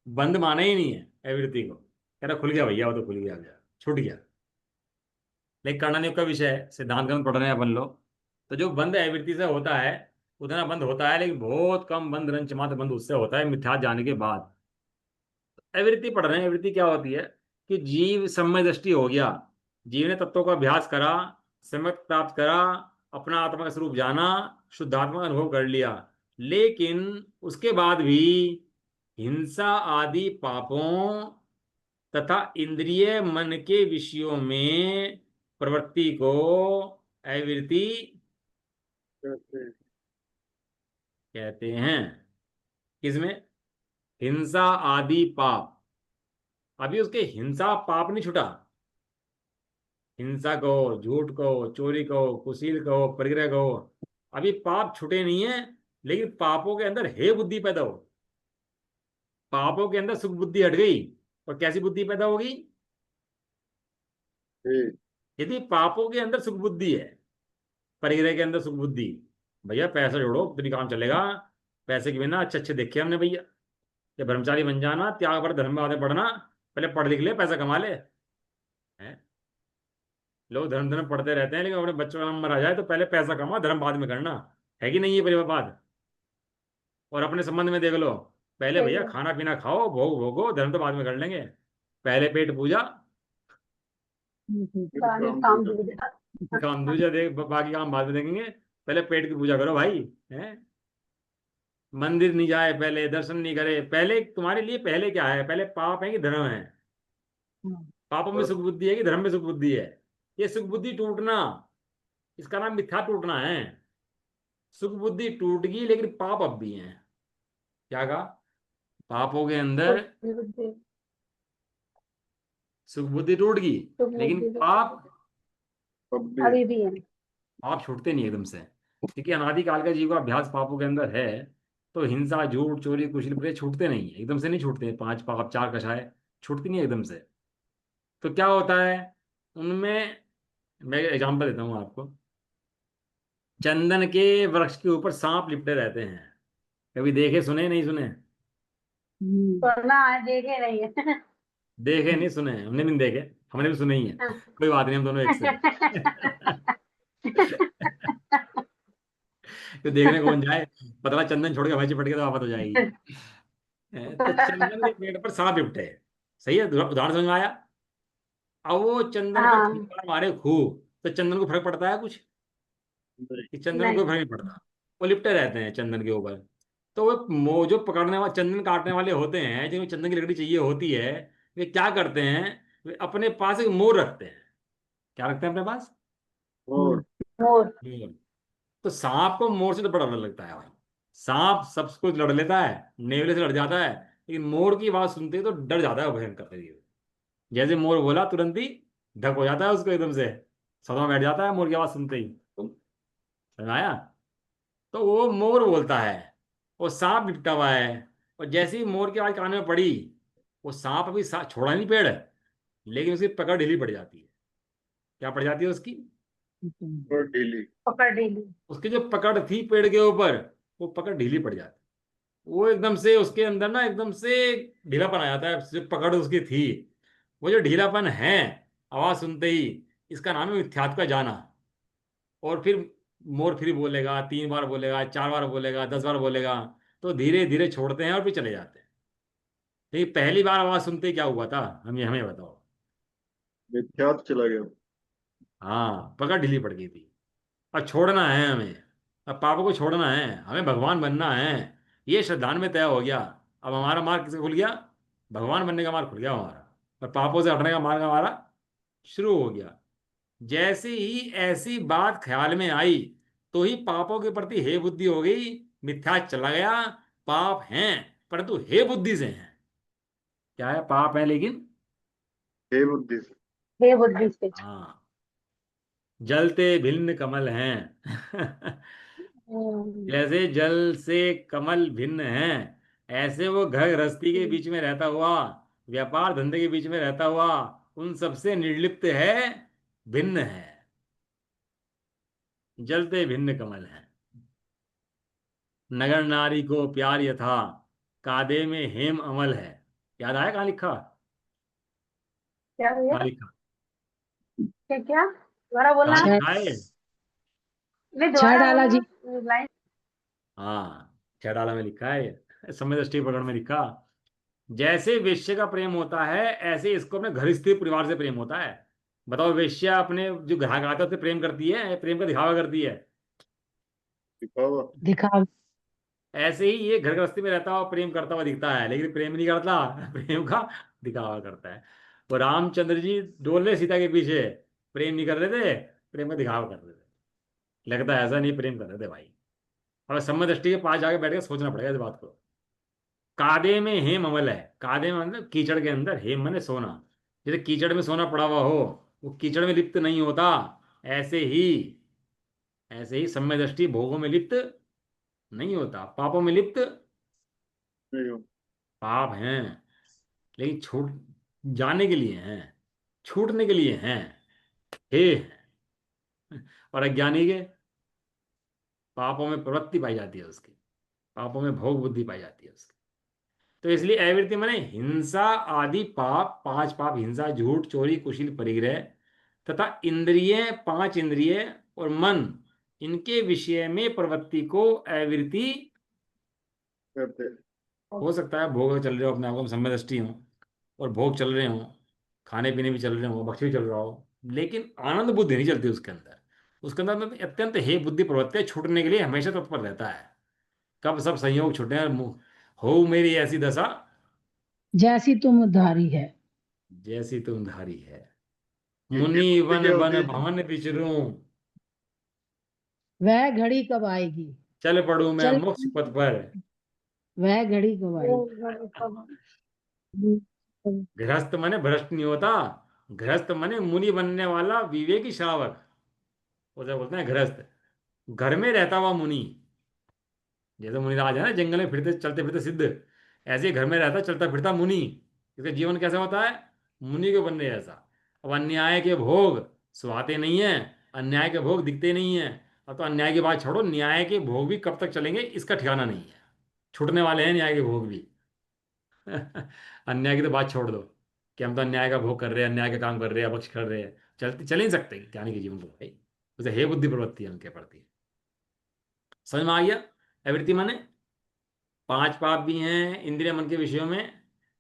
बंद माना ही नहीं है एवृत्ति को, कह रहा खुल गया भैया, वो तो खुल गया, छूट गया। लेकिन कर्णनियुक्त का विषय है, सिद्धांत ग्रंथ पढ़ रहे हैं अपन लोग, तो जो बंद एवृत्ति से होता है उतना बंद होता है, लेकिन बहुत कम बंद, रंच मात्र बंद उससे होता है मिथ्या जाने के बाद। एवृत्ति पढ़ रहे हैं, एवृत्ति क्या होती है कि जीव सम्यक दृष्टि हो गया, जीव ने तत्वों का अभ्यास करा, सम्यक प्राप्त करा, अपना आत्मा का स्वरूप जाना, शुद्धात्मा का अनुभव कर लिया, लेकिन उसके बाद भी हिंसा आदि पापों तथा इंद्रिय मन के विषयों में प्रवृत्ति को अवृत्ति कहते हैं। किसमें? हिंसा आदि पाप। अभी उसके हिंसा पाप नहीं छुटा, हिंसा कहो, झूठ कहो, चोरी कहो, कुशील कहो, परिग्रह कहो, अभी पाप छुटे नहीं है, लेकिन पापों के अंदर हे बुद्धि पैदा हो, पापों के अंदर सुख बुद्धि हट गई, और कैसी बुद्धि पैदा होगी? यदि पापों के अंदर सुख बुद्धि है, परिग्रह के अंदर सुख बुद्धि, भैया पैसा जोड़ो तो काम चलेगा, पैसे के बिना अच्छे अच्छे देखे हमने भैया, ये ब्रह्मचारी बन जाना, त्याग पर धर्म बातें पढ़ना, पहले पढ़ लिख ले पैसा कमा ले। हैं? लोग धर्म धर्म पढ़ते रहते हैं, लेकिन अपने बच्चों का नंबर आ जाए तो पहले पैसा कमा, धर्म बाद में करना, है कि नहीं ये परिवार बात? और अपने संबंध में देख लो, पहले सही भैया है। खाना पीना खाओ, भोग भोगो, धर्म तो बाद में कर लेंगे, पहले पेट पूजा, काम काम दूजा। काम दूजा देख, बाकी काम बाद में देखेंगे, पहले पेट की पूजा करो भाई। हैं? मंदिर नहीं जाए, पहले दर्शन नहीं करे, पहले तुम्हारे लिए पहले क्या है, पहले पाप है कि धर्म है? हम्म। पापों में सुख बुद्धि है कि धर्म में सुख बुद्धि है? ये सुख बुद्धि टूटना, इसका नाम मिथ्या टूटना है। सुख बुद्धि टूट गई लेकिन पाप अब भी हैं। क्या कहा? पापों के अंदर बुद्धि बुद्धि सुख बुद्धि टूट गई, सुख लेकिन बुद्धि पाप, अब भी अभी भी है। पाप छूटते नहीं एकदम से, क्योंकि अनादिकाल का जीव का अभ्यास पापों के अंदर है। तो हिंसा, झूठ, चोरी, कुछ बुरे छूटते नहीं है एकदम से, नहीं छूटते। पांच पाप, चार कषाय छूटती नहीं एकदम से। तो क्या होता है उनमें? मैं एग्जांपल देता हूँ आपको। चंदन के वृक्ष के ऊपर सांप लिपटे रहते हैं, कभी देखे, सुने, नहीं सुने? सुना है, देखे नहीं है। देखे नहीं, सुने? हमने भी नहीं देखे, हमने भी सुने ही है। कोई बात नहीं, हम दोनों एक से हैं। तो देखने कौन जाए, पता लगा चंदन छोड़ के भाई चिपट के तो आफत हो जाएगी। तो चंदन के पेड़ पर सांप लिपटे हैं। सही है, उदाहरण समझ में आया? अब वो चंदन पर हाँ। 3 बार मारे खूब, तो चंदन को फर्क पड़ता है कुछ? नहीं। कि चंदन को कोई नहीं। फर्क नहीं पड़ता। वो लिपटे रहते हैं चंदन के ऊपर। तो वो जो पकड़ने वाले, चंदन काटने वाले होते हैं, जिनको चंदन की लकड़ी चाहिए होती है, वे क्या करते हैं? वे अपने पास एक मोर रखते हैं। क्या रखते हैं अपने पास? और मोर। मोर। तो सांप को मोर से तो बड़ा डर लगता है भाई। सांप सब कुछ लड़ लेता है, नेवले से लड़ जाता है, लेकिन मोर की आवाज सुनते ही तो डर जाता है वो भयंकर तरीके से। जैसे मोर बोला, तुरंत ही ढक हो जाता है उसको एकदम से, सदमा बैठ जाता है मोर की आवाज सुनते ही। तुम समझ आया? तो वो मोर बोलता है, वो सांप लिपटा हुआ है। और जैसे ही मोर की आवाज कान में पड़ी, वो सांप अभी छोड़ा नहीं पेड़, लेकिन उसकी पकड़ ढीली पड़ जाती है। क्या पड़ जाती है उसकी? और ढीली। पकड़ ली। उसकी जो पकड़ थी पेड़ के ऊपर, वो पकड़ ढीली पड़ जाती है। वो एकदम से उसके अंदर ना एकदम से ढीलापन आ जाता है, जो पकड़ उसकी थी। वो जो ढीलापन है, आवाज सुनते ही, इसका नाम है मिथ्यात्व का जाना। और फिर मोर फिर बोलेगा, 3 बार बोलेगा, 4 बार बोलेगा, 10 बार बोलेगा, तो धीरे धीरे छोड़ते हैं और फिर चले जाते हैं। लेकिन पहली बार आवाज सुनते ही क्या हुआ था, हमें हमें बताओ। मिथ्यात्व चला गया। हाँ, पकड़ ढीली पड़ गई थी। अब छोड़ना है हमें, अब पापों को छोड़ना है, हमें भगवान बनना है। ये श्रद्धान में तय हो गया। अब हमारा मार्ग किसे खुल गया? भगवान बनने का मार्ग खुल गया हमारा। और पापों से हटने का मार्ग हमारा शुरू हो गया। जैसे ही ऐसी बात ख्याल में आई, तो ही पापों के प्रति हे बुद्धि हो गई, मिथ्या चला गया। पाप हैं, परंतु हे बुद्धि से हैं। क्या है? पाप है लेकिन, हे बुद्धि से। हे बुद्धि से। हाँ, जलते भिन्न कमल हैं। हम्म। जैसे जल से कमल भिन्न हैं, ऐसे वो घर गृहस्थी के बीच में रहता हुआ, व्यापार धंधे के बीच में रहता हुआ, उन सबसे निर्लिप्त है, भिन्न है। जलते भिन्न कमल हैं। नगर नारी को प्यार यथा, कादे में हेम अमल है। याद आया कहाँ लिखा? क्या भैया? कहाँ लिखा? क्या क्या दोबारा बोलना कहाँ है? लिखा है? नहीं, छह दोबारा डाला बोलना जी। लाइन। हाँ, छटाला में लिखा है, समय दृष्टि प्रकरण में लिखा। जैसे वेश्या का प्रेम होता है, ऐसे इसको अपने घर स्थित परिवार से प्रेम होता है। बताओ, वेश्या अपने जो ग्राहक आते हैं उससे प्रेम करती है, प्रेम का दिखावा करती है? दिखावा। दिखा। ऐसे ही ये घर गृहस्थी में रहता हुआ प्रेम करता हुआ दिखता है, लेकिन प्रेम नहीं करता। प्रेम का दिखावा करता है। तो रामचंद्र जी डोल रहे सीता के पीछे, प्रेम नहीं कर रहे थे, प्रेम का दिखावा कर रहे थे। लगता है ऐसा नहीं प्रेम कर रहे थे भाई। अब समय दृष्टि के पास जाके बैठ के सोचना पड़ेगा इस बात को। कादे में हेम अमल है, कादे में मतलब कीचड़ के अंदर, हेम माने सोना। जैसे कीचड़ में सोना पड़ा हुआ हो, वो कीचड़ में लिप्त नहीं होता। ऐसे ही, ऐसे ही समय दृष्टि भोगों में लिप्त नहीं होता, पापों में लिप्त। नहीं हो। पाप हैं, लेकिन छूट जाने के लिए हैं, छूटने के लिए हैं, हे हैं। और अज्ञानी के पापों में प्रवृत्ति पाई जाती है उसकी, पापों में भोग बुद्धि पाई जाती है उसकी। तो इसलिए अवृत्ति माने हिंसा आदि पाप, 5 पाप, हिंसा, झूठ, चोरी, कुशील, परिग्रह, तथा इंद्रिय, 5 इंद्रिय और मन, इनके विषय में प्रवृत्ति को अवृत्ति। करते हैं। हो सकता है भोग चल रहे हो, अपने आप को सम्यक दृष्टि हो, और भोग चल रहे हो, खाने पीने भी चल रहे हो, भक्ति भी चल रहा हो, लेकिन आनंद बुद्धि नहीं चलती उसके अंदर। उसके अंदर तो अत्यंत हे बुद्धि प्रवृत्ति छूटने के लिए हमेशा तत्पर रहता है। कब सब संयोग छुटे हो मेरी ऐसी दशा, जैसी तुम उधारी है। जैसी तुम धारी है। ये मुनि हे बुद्धि वन क्या होती वन है? भवन विचरूं, वह घड़ी कब आएगी। चल पड़ूं मैं चल, मोक्ष पथ पर। वह घड़ी कब आएगी। गृहस्थ मने भ्रष्ट नहीं होता, गृहस्थ मने मुनि बनने वाला विवेकी श्रावक, उसे बोलते हैं गृहस्थ। घर में रहता हुआ मुनि, जैसे मुनिराज है ना जंगल में फिरते चलते फिरते सिद्ध, ऐसे ही घर में रहता चलता फिरता मुनि। इसका जीवन कैसा होता है, मुनि के बनने जैसा। अब अन्याय के भोग सुहाते नहीं है, अन्याय के भोग दिखते नहीं है। अब तो अन्याय की बात छोड़ो, न्याय के भोग भी कब तक चलेंगे इसका ठिकाना नहीं है। छूटने वाले हैं न्याय के भोग भी। अन्याय की तो बात छोड़ दो, कि हम तो अन्याय का भोग कर रहे हैं, अन्याय का काम कर रहे हैं, अपक्ष कर रहे हैं, चलते चल ही नहीं सकते ज्ञानी के जीवन को भाई। उसे हे बुद्धि प्रवृत्ति है उनके प्रति। समझ में आ गया। एवृत्ति माने पांच पाप भी हैं इंद्रिय मन के विषयों में,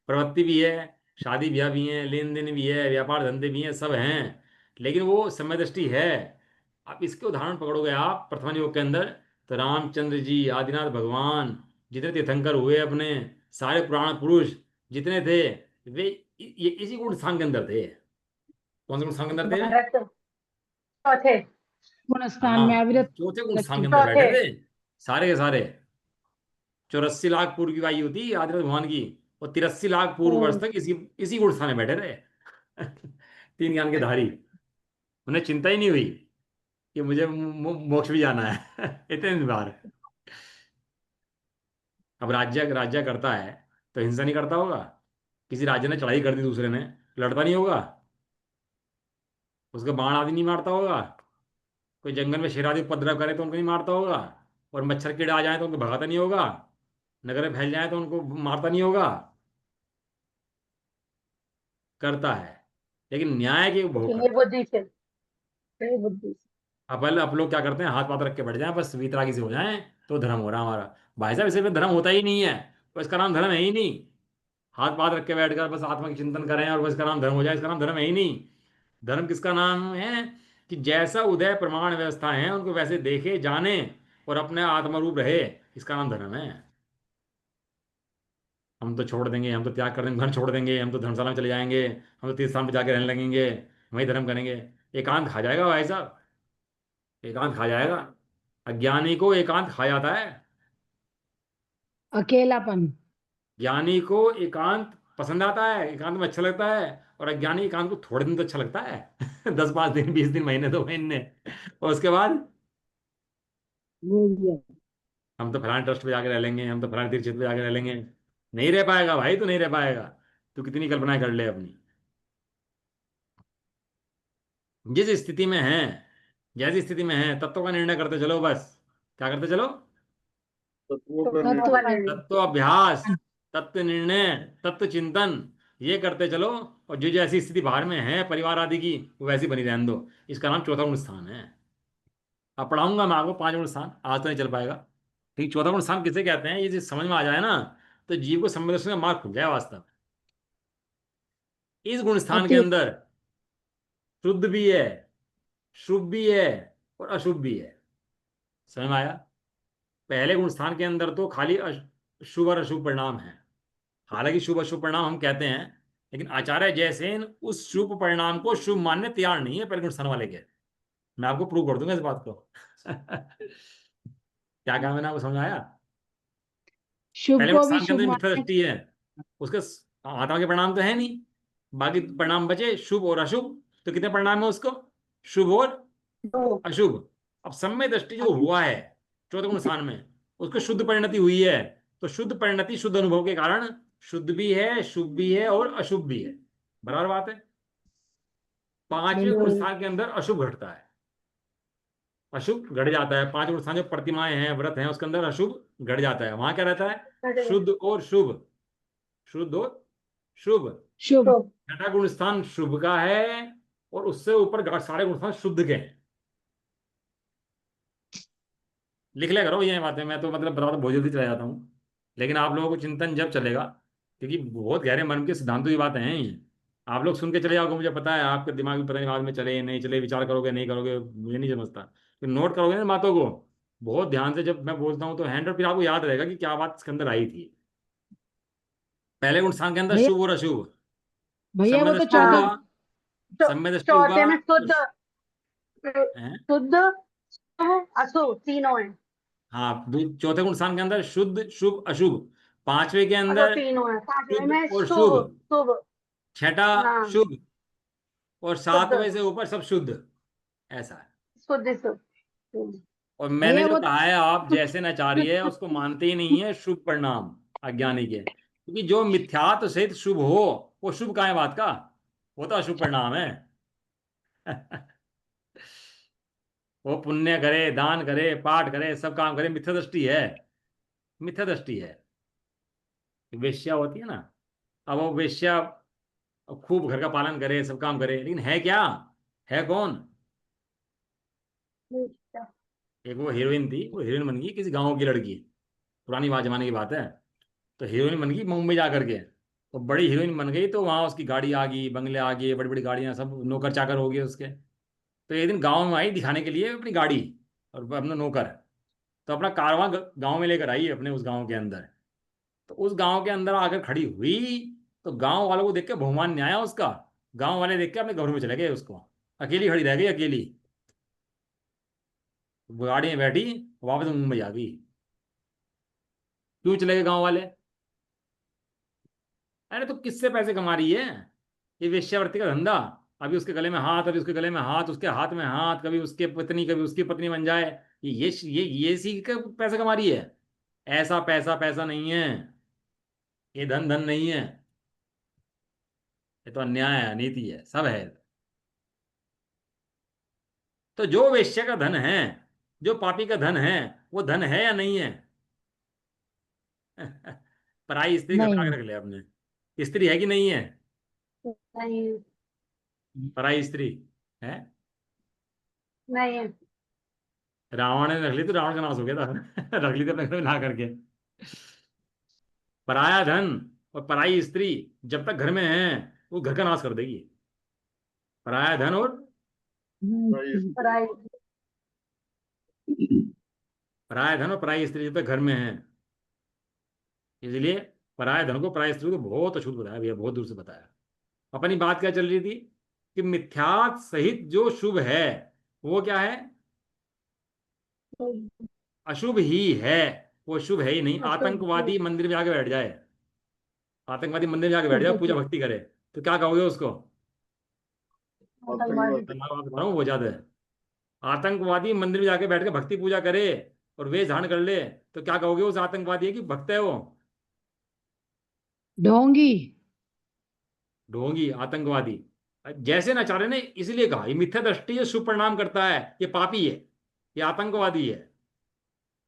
प्रवृत्ति भी है, शादी ब्याह भी है, लेन देन भी है, व्यापार धंधे भी हैं, सब हैं। लेकिन वो समय दृष्टि है। आप इसके उदाहरण पकड़ोगे आप प्रथम योग के अंदर, तो रामचंद्र जी आदिनाथ भगवान जितने तीर्थंकर हुए अपने, सारे पुराण पुरुष जितने थे, वे ये इसी गुण स्थान के अंदर थे। कौन से गुण स्थान के अंदर थे। भरत चौथे गुण स्थान हाँ, में अविरत चौथे गुण स्थान के लक्ष्मी अंदर बैठे चौथे। थे सारे के सारे। 84 लाख पूर्व की आयु थी आदित्य भगवान की, और 83 लाख पूर्व वर्ष तक इसी इसी गुण स्थान में बैठे रहे। तीन ज्ञान के धारी। उन्हें चिंता ही नहीं हुई कि मुझे मोक्ष भी जाना है। इतने बार। अब राज्य राज्य करता है तो हिंसा नहीं करता होगा। किसी राज्य ने चढ़ाई कर दी दूसरे ने, लड़ता नहीं होगा, उसके बाण आदि नहीं मारता होगा। कोई जंगल में शेर आदि उपद्रव करे तो उनको नहीं मारता होगा। और मच्छर कीड़े आ जाए तो उनको भगाता नहीं होगा। नगर में फैल जाए तो उनको मारता नहीं होगा। करता है, लेकिन न्याय के भोग ये करता है। बुद्धि से, ये बुद्धि से। अब लोग क्या करते हैं, हाथ पाथ रख के बैठ जाए, बस वीतरागी से हो जाए तो धर्म हो रहा हमारा। भाई साहब इसे में धर्म होता ही नहीं है, तो इसका नाम धर्म है ही नहीं। हाथ पाथ रख के बैठकर बस आत्मा की चिंतन करें और बस इसका नाम धर्म हो जाए, इसका नाम धर्म है ही नहीं। धर्म किसका नाम है, कि जैसा उदय प्रमाण व्यवस्था है उनको वैसे देखे जाने और अपने आत्मरूप रहे, इसका नाम धर्म है। हम तो छोड़ देंगे, हम तो त्याग कर देंगे, घर छोड़ देंगे, हम तो धर्मशाला में चले जाएंगे, हम तो तीर्थ स्थान पर जाके रहने लगेंगे, वही धर्म करेंगे। एकांत खा जाएगा भाई साहब, एकांत खा जाएगा। अज्ञानी को एकांत खा जाता है। अकेलापन। ज्ञानी को एकांत पसंद आता है, एकांत में अच्छा लगता है। और अज्ञानी एकांत को थोड़े दिन तो अच्छा लगता है। 10 5 दिन 20 दिन महीने 2 महीने, और उसके बाद वो भी है। हम तो फलाने ट्रस्ट पे जाके रह लेंगे, हम तो फलाने तीर्थ क्षेत्र पे जाके रह लेंगे। नहीं रह पाएगा भाई, तो नहीं रह पाएगा। तू कितनी कल्पनाएं कर ले अपनी। जिस स्थिति में है, जैसी स्थिति में है, तत्व का निर्णय करते चलो बस। क्या करते चलो, तत्वों का तत्व निर्णय। का निर्णय। तत्व अभ्यास, तत्व निर्णय, तत्व चिंतन, ये करते चलो। और जो जैसी स्थिति बाहर में है परिवार आदि की, वो वैसी बनी रहने दो। इसका नाम चौथा गुण स्थान है। अब पढ़ाऊंगा मैं आपको 5 गुण स्थान, आज तो नहीं चल पाएगा। ठीक, चौथा गुण स्थान किसे कहते हैं, ये चीज समझ में आ जाए ना, तो जीव को समय दर्शन का मार्ग खुल जाए वास्तव में। इस गुण स्थान के अति अंदर शुद्ध भी है, शुभ भी है, और अशुभ भी है। समझ में आया। पहले गुण स्थान के अंदर तो खाली शुभ और अशुभ परिणाम है। हालांकि शुभ अशुभ परिणाम हम कहते हैं, लेकिन आचार्य जैसेन उस शुभ परिणाम को शुभ मानने तैयार नहीं है पहले गुण स्थान वाले के। मैं आपको प्रूव कर दूंगा इस बात को। क्या कहा मैंने, आपको समझ आया। शुभ पहले गुण को भी स्थान के शुभ अंदर मिथ्या मानने। दृष्टि है, उसके आत्मा के परिणाम तो है नहीं। बाकी परिणाम बचे शुभ और अशुभ। तो कितने परिणाम है उसको, शुभ और दो। अशुभ। अब सम्यक दृष्टि जो हुआ है चौथे गुण स्थान में, उसको शुद्ध परिणति हुई है। तो शुद्ध परिणति शुद्ध अनुभव के कारण शुद्ध भी है, शुभ भी है और अशुभ भी है। बराबर बात है। पांचवें गुण बिल्कुल। स्थान के अंदर अशुभ घटता है, अशुभ घट जाता है। 5 गुण स्थान जो प्रतिमाएं हैं व्रत हैं उसके अंदर अशुभ घट जाता है। वहां क्या रहता है, शुद्ध और शुभ, शुद्ध और शुभ। शुभ। छठा गुण स्थान शुभ का है, और उससे ऊपर सारे गुण स्थान शुद्ध के हैं। लिख लिया करो ये बातें, मैं तो मतलब बता बहुत जल्दी चला जाता हूँ। लेकिन आप लोगों को चिंतन जब चलेगा, क्योंकि बहुत गहरे मन के सिद्धांतों की बातें हैं ये। आप लोग सुन के चले जाओगे, मुझे पता है आपके दिमाग में पता नहीं बाद में चले नहीं चले, विचार करोगे नहीं करोगे मुझे नहीं समझता। तो नोट करोगे ना बातों को, बहुत ध्यान से जब मैं बोलता हूँ तो हैंड, और फिर आपको याद रहेगा कि क्या बात इसके अंदर आई थी। पहले गुण स्थान के अंदर भैया शुभ और अशुभ। सब भैया में वो तो दृष्टि चौथे होगा, हाँ, चौ, सब में दृष्टि होगा। चौथे में शुद्ध, हैं? शुद्ध, शुभ, अशुभ तीनों है। हाँ, चौथे गुण स्थान के अंदर शुद्ध शुभ अशुभ, पांचवे के अच्छा अंदर तीनों है, पांचवे शुद्ध में और शुभ, शुभ, शुभ। छठा हाँ, शुभ, और शुद्ध, सातवें से ऊपर सब शुद्ध, ऐसा है। शुद्ध शुद्ध। और मैंने भैया जो वो कहा है, आप जैसे नचारिय है उसको मानते ही नहीं है शुभ परिणाम अज्ञानी के, क्योंकि जो मिथ्यात्व सहित शुभ हो, वो शुभ कहाँ है बात का, वो तो अशुभ परिणाम है। वो पुण्य करे, दान करे, पाठ करे, सब काम करे, मिथ्या दृष्टि है, मिथ्या दृष्टि है। वेश्या होती है ना, अब वो वेश्या खूब घर का पालन करे, सब काम करे, लेकिन है क्या, है कौन? एक वो हीरोइन थी, वो हीरोइन बन गई किसी गांव की लड़की, पुरानी बात जमाने की बात है। तो हीरोइन बन गई मुंबई जा करके, तो बड़ी हीरोइन बन गई, तो वहां उसकी गाड़ी आ गई, बंगले आ गए, बड़ी बड़ी गाड़ियां, सब नौकर चाकर हो गए उसके। तो एक दिन गांव में आई दिखाने के लिए अपनी गाड़ी और अपना नौकर, तो अपना कारवां गांव में लेकर आई अपने उस गांव के अंदर। तो उस गांव के अंदर आकर खड़ी हुई, तो गांव वालों को देख के बहुमान नहीं आया उसका। गांव वाले देख के अपने घरों में चले गए, उसको अकेली खड़ी रह गई, अकेली। वो गाड़ी में बैठी, वापस मुंबई आ गई। क्यों चले गए गांव वाले? अरे तो किससे पैसे कमा रही है, ये वेश्यावृत्ति का धंधा। अभी उसके गले में हाथ, अभी उसके गले में हाथ, उसके हाथ में हाथ, कभी उसके पत्नी कभी उसकी पत्नी बन जाए, ये सीख कर पैसा कमा रही है। ऐसा पैसा पैसा नहीं है, ये धन धन नहीं है, ये तो अन्याय है, अनीति है, सब है। तो जो वेश्या का धन है, जो पापी का धन है, वो धन है या नहीं है? पराई स्त्री घर में नहीं। आके रख ले अपने, स्त्री है कि नहीं है? नहीं, पराई स्त्री है। नहीं, रावण ने रख ली तो रावण का नाश हो गया था। रख ली थी अपने घर में ला करके। पराया धन और पराई स्त्री जब तक घर में है, वो घर का नाश कर देगी। पराया धन और पराई। पराया धन और पराई स्त्री जब तक घर में है, इसलिए पराया धन को पराई स्त्री को बहुत अछूत बताया भैया, बहुत दूर से बताया। अपनी बात क्या चल रही थी कि मिथ्यात् सहित जो शुभ है, वो क्या है? अशुभ ही है, वो शुभ है ही नहीं। आतंकवादी मंदिर में आके बैठ जाए, आतंकवादी मंदिर में आके बैठ जाए, पूजा भक्ति करे, तो क्या कहोगे उसको? मैं बात बता रहा हूँ, वो ज्यादा है। आतंकवादी मंदिर में जाके बैठ के भक्ति पूजा करे और वेश धारण कर ले, तो क्या कहोगे उस आतंकवादी है कि भक्त है वो? ढोंगी। ढोंगी, आतंकवादी। जैसे नचारे ने इसलिए कहा ये मिथ्या दृष्टि है, शुभ परिणाम करता है, ये पापी है, ये आतंकवादी है।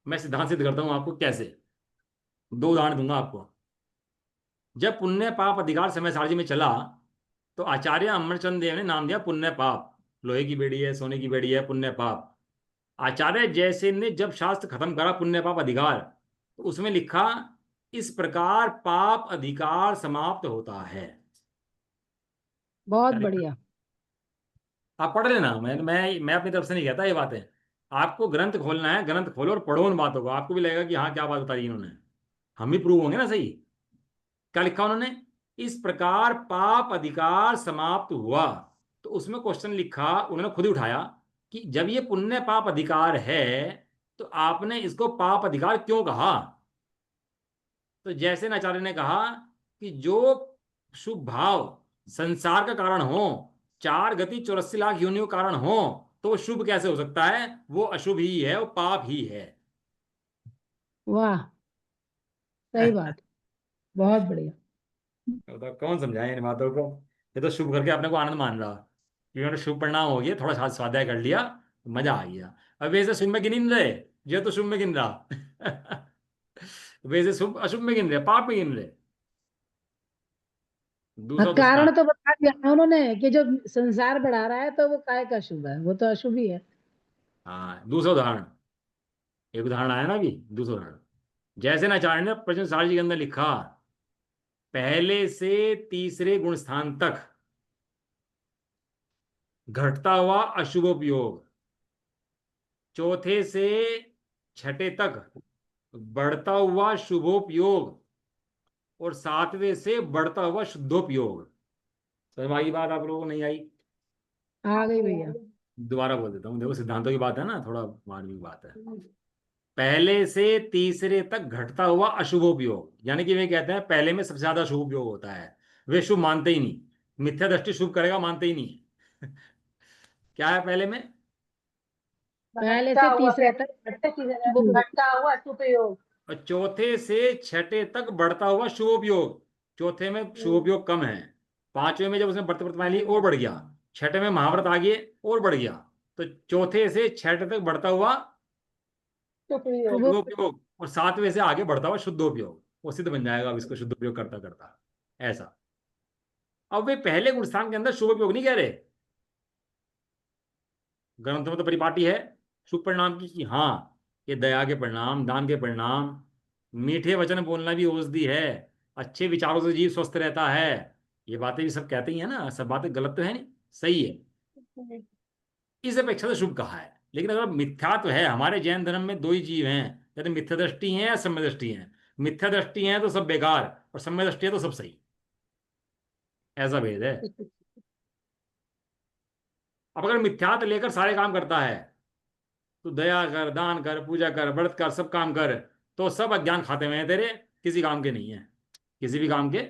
मैं सिद्धांत सिद्ध करता हूं आपको कैसे, दो उदाहरण दूंगा आपको। जब पुण्य पाप अधिकार समय सारणी में चला, तो आचार्य अमरचंद देव ने नाम दिया पुण्य पाप। लोहे की बेड़ी है, सोने की बेड़ी है, पुण्य पाप। आचार्य जैसे ने जब शास्त्र खत्म करा पुण्य पाप अधिकार, तो उसमें लिखा इस प्रकार पाप अधिकार समाप्त होता है। बहुत क्या लिखा? बढ़िया। आप पढ़ लेना, मैं अपनी तरफ से नहीं कहता ये बातें। आपको ग्रंथ खोलना है, ग्रंथ खोलो और पढ़ो उन बातों को, आपको भी लगेगा कि हाँ क्या बात बताई इन्होंने, हम भी प्रूव होंगे ना सही। क्या लिखा उन्होंने? इस प्रकार पाप अधिकार समाप्त हुआ। तो उसमें क्वेश्चन लिखा, उन्होंने खुद ही उठाया कि जब ये पुण्य पाप अधिकार है, तो आपने इसको पाप अधिकार क्यों कहा? तो जैसे आचार्य ने कहा कि जो शुभ भाव संसार का कारण हो, चार गति 84 लाख योनियों कारण हो, तो वो शुभ कैसे हो सकता है? वो अशुभ ही है, वो पाप ही है। वाह, सही बात। बहुत बढ़िया। तो कौन समझाए इन बातों को? ये तो शुभ करके अपने को आनंद मान रहा, क्योंकि शुभ परिणाम हो गया, थोड़ा सा स्वाध्याय कर लिया, मजा आ गया। अब वैसे शुभ में गिन ही नहीं रहे, ये तो शुभ में गिन रहा। वैसे शुभ अशुभ में गिन रहे, पाप में गिन रहे। हाँ, दूसरा कारण दृष्टांत। तो बता दिया ना उन्होंने कि जो संसार बढ़ा रहा है तो वो काय का शुभ है, वो तो अशुभ ही है। हाँ, दूसरा उदाहरण। एक उदाहरण आया ना अभी, दूसरा उदाहरण। जैसे आचार्य ने प्रश्न सारणी के अंदर लिखा, पहले से तीसरे गुण स्थान तक घटता हुआ अशुभ उपयोग, चौथे से छठे तक बढ़ता हुआ शुभोपयोग और सातवें से बढ़ता हुआ शुद्धोपयोग। समझ में आई बात आप लोगों को? नहीं आई? आ गई भैया। दोबारा बोल देता हूँ। देखो, सिद्धांतों की बात है ना, थोड़ा मानवीय बात है। पहले से तीसरे तक घटता हुआ अशुभोपयोग, यानी कि वे कहते हैं पहले में सबसे ज्यादा शुभ उपयोग होता है। वे शुभ मानते ही नहीं, मिथ्या दृष्टि शुभ करेगा मानते ही नहीं। क्या है पहले में? पहले घटता से हुआ तीसरे तक वो घटता हुआ सुपयोग। और चौथे से छठे तक बढ़ता हुआ शुभोपयोग। चौथे में शुभोपयोग कम है, पांचवें में जब उसने बढ़ते बढ़ते मान ली और बढ़ गया, छठे में महाव्रत आ गए और बढ़ गया, तो चौथे से छठे तक बढ़ता हुआ सुपयोग। वो शुभोपयोग और सातवें से आगे बढ़ता हुआ शुद्धोपयोग, वो सिद्ध बन जाएगा अब इसको शुद्धोपयोग करता करता। ऐसा। अब वे पहले गुण स्थान के अंदर शुभोपयोग नहीं कह रहे, ग्रंथों में तो परिपाटी है शुभ परिणाम की कि हाँ, ये दया के परिणाम, दान के परिणाम, मीठे वचन बोलना भी औषधि है, अच्छे विचारों से जीव स्वस्थ रहता है। ये बातें भी सब कहते ही है ना, सब बातें गलत तो है नहीं, सही है। इस अपेक्षा से शुभ कहा है। लेकिन अगर मिथ्यात्व है, हमारे जैन धर्म में दो ही जीव हैं, या तो मिथ्या दृष्टि है या सम्य दृष्टि है। मिथ्या दृष्टि है तो सब बेकार, और सम्य दृष्टि है तो सब सही। ऐसा भेद है। अब अगर मिथ्यात्व लेकर सारे काम करता है, तो दया कर, दान कर, पूजा कर, व्रत कर, सब काम कर, तो सब अज्ञान खाते हुए हैं तेरे, किसी काम के नहीं है, किसी भी काम के।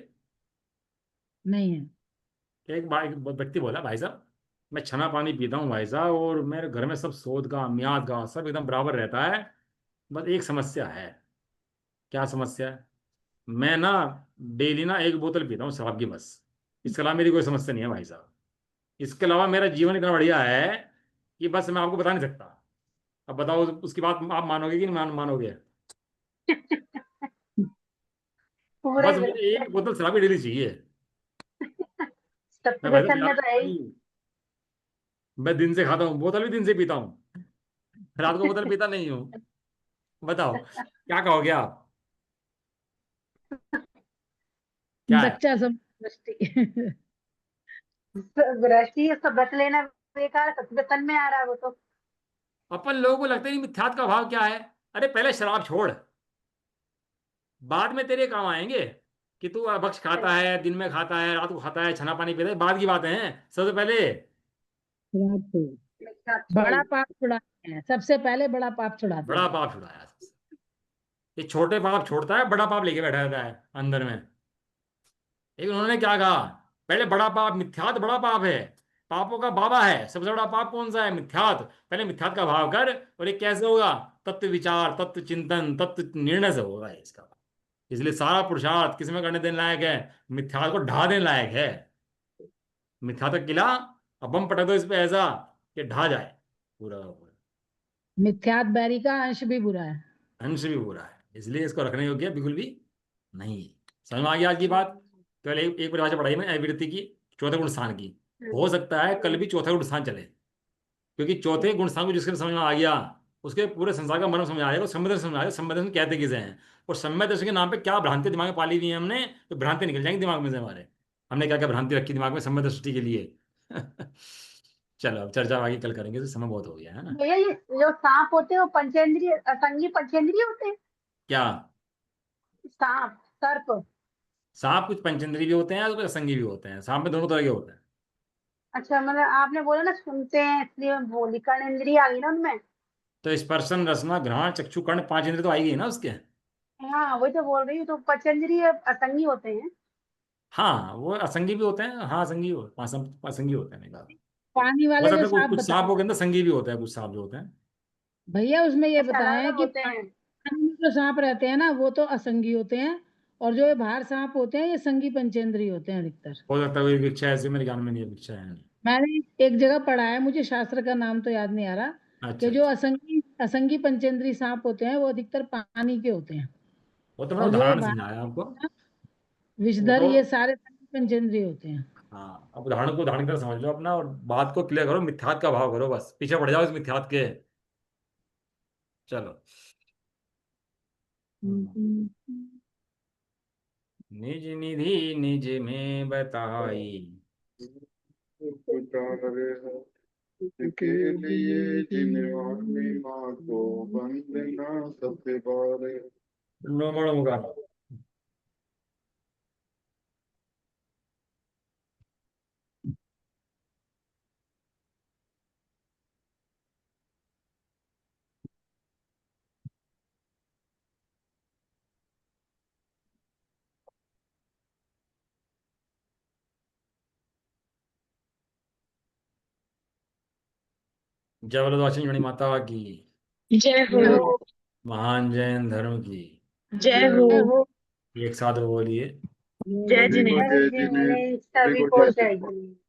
नहीं है। एक भाई, एक व्यक्ति बोला, भाई साहब मैं छना पानी पीता हूँ भाई साहब, और मेरे घर में सब सोद का, मियाद का, सब एकदम बराबर रहता है, बस एक समस्या है। क्या समस्या है? मैं ना डेली ना एक बोतल पीता हूँ शराब की, बस। इसके अलावा मेरी कोई समस्या नहीं है भाई साहब। इसके अलावा मेरा जीवन इतना बढ़िया है कि बस मैं आपको बता नहीं सकता। अब बताओ उसकी बात आप मानोगे कि नहीं मानोगे? पूरे बस मुझे एक बोतल शराब की डेली चाहिए। मैं भाई साहब सप्तव्यसन में तो है ही। मैं दिन से खाता हूँ, बोतल भी दिन से पीता हूँ, रात को बोतल पीता नहीं हूँ। बताओ क्या कहोगे आप? क्या है? बच्चा सब दृष्टि। वृष्टि उसका व्रत लेना बेकार, सप्तव्यसन में आ रहा है वो तो। अपन लोगों को लगता है नहीं मिथ्यात्व का भाव क्या है। अरे पहले शराब छोड़, बाद में तेरे काम आएंगे। कि तू भक्ष खाता है, दिन में खाता है, रात को खाता है, छना पानी पीता है, बाद की बातें हैं। सबसे पहले रात को छोड़। बड़ा पाप छुड़ाते हैं, सबसे पहले बड़ा पाप छुड़ाते बड़ा हैं। पाप छुड़ाया। ये छोटे पाप छोड़ता है, बड़ा पाप लेके बैठा रहता है अंदर में। लेकिन उन्होंने क्या कहा? पहले बड़ा पाप, मिथ्यात बड़ा पाप है, पापों का बाबा है। सबसे बड़ा पाप कौन सा है? मिथ्यात। पहले मिथ्यात का भाव कर, और ये कैसे होगा? तत्व विचार, तत्व चिंतन, तत्व निर्णय से होगा इसका। इसलिए सारा पुरुषार्थ किस में करने देने लायक है? मिथ्यात को ढा देने लायक है। मिथ्यात का किला अब बम पटक दो इस पे ऐसा कि ढा जाए पूरा का पूरा। मिथ्यात बैरी का अंश भी बुरा है। अंश भी बुरा है, इसलिए इसको रखने योग्य बिल्कुल भी नहीं है। समझ में आ गई आज की बात? केवल एक परिभाषा पढ़ाई में अविरति की, चौथे गुण स्थान की। हो सकता है कल भी चौथे गुण स्थान चले, क्योंकि चौथे गुण स्थान को जिसके समझ में आ गया, उसके पूरे संसार का मर्म समझ आएगा, संवेदन समझ आएगा, संवेदन कहते किसे हैं, और सम्यक दर्शन के नाम पे क्या भ्रांति दिमाग में पाली हुई है हमने, तो भ्रांति निकल जाएंगी दिमाग में से हमारे। हमने क्या क्या भ्रांति रखी दिमाग में सम्यक दृष्टि के लिए। चलो अब चर्चा आगे कल करेंगे, तो समय बहुत हो गया है ना। भैया ये जो सांप होते हैं वो पंचेंद्रिय, असंगी पंचेंद्रिय होते हैं। क्या? सांप, सर्प। सांप कुछ पंचेंद्रिय भी होते हैं और कुछ असंगी भी होते हैं। सांप में दोनों तरह के होते हैं। अच्छा, मतलब आपने बोला ना सुनते हैं इसलिए मैं बोली, कर्णेंद्रिय आ गई ना उनमें। तो स्पर्शन, रसना, घ्राण, चक्षु, कर्ण, पांच इंद्रिय तो आएगी ना उसके। हाँ वही तो बोल रही हूँ, तो पंचेंद्रिय असंगी होते हैं। हाँ वो असंगी भी होते हैं, हाँ असंगी असंगी होते हैं, नहीं बात। पानी हो वाले सकता जो है कुछ सांप कुछ बताए सांपों के अंदर संगी भी होता है, कुछ सांप जो होते हैं। भैया, उसमें ये अच्छा, अलग बताया है अलग कि होते हैं। पानी में जो सांप रहते हैं ना वो तो असंगी होते हैं, और जो ये बाहर सांप होते हैं ये संगी पंचेंद्रिय होते हैं अधिकतर। हो सकता है कोई भिक्षा ऐसी मेरे ज्ञान में नहीं है, भिक्षा है नहीं। मैंने एक जगह पढ़ा है, मुझे शास्त्र का नाम तो याद नहीं आ रहा, अच्छा कि जो अच्छा। असंगी असंगी पंचेंद्रिय सांप होते हैं वो अधिकतर पानी के होते हैं, वो तो मैंने और जो ये उदाहरण बाहर समझाया आपको। वो विषधर, तो ये सारे संगी पंचेंद्रिय होते हैं। हाँ, अब उदाहरण को उदाहरण की तरह समझ लो अपना, और बात को क्लियर करो, मिथ्यात का भाव करो, बस पीछे पड़ जाओ इस मिथ्यात के। चलो। निज निधि निज में बताई, कोई जान रहे हैं। के लिए जिनवानी माँ को वंदना सबसे बारे। नोमण मुगाना। जय बोलो दक्षिण मणि माता की। जय जय हो। हो। महान जैन धर्म की। जय हो। जय हो। एक साथ बोलिए। जय सभी को जिनेन्द्र। जय जय जिनेन्द्र, जिनेन्द्र, सभी सभी को को जय जय जिनेन्द्र। जिनेन्द्र।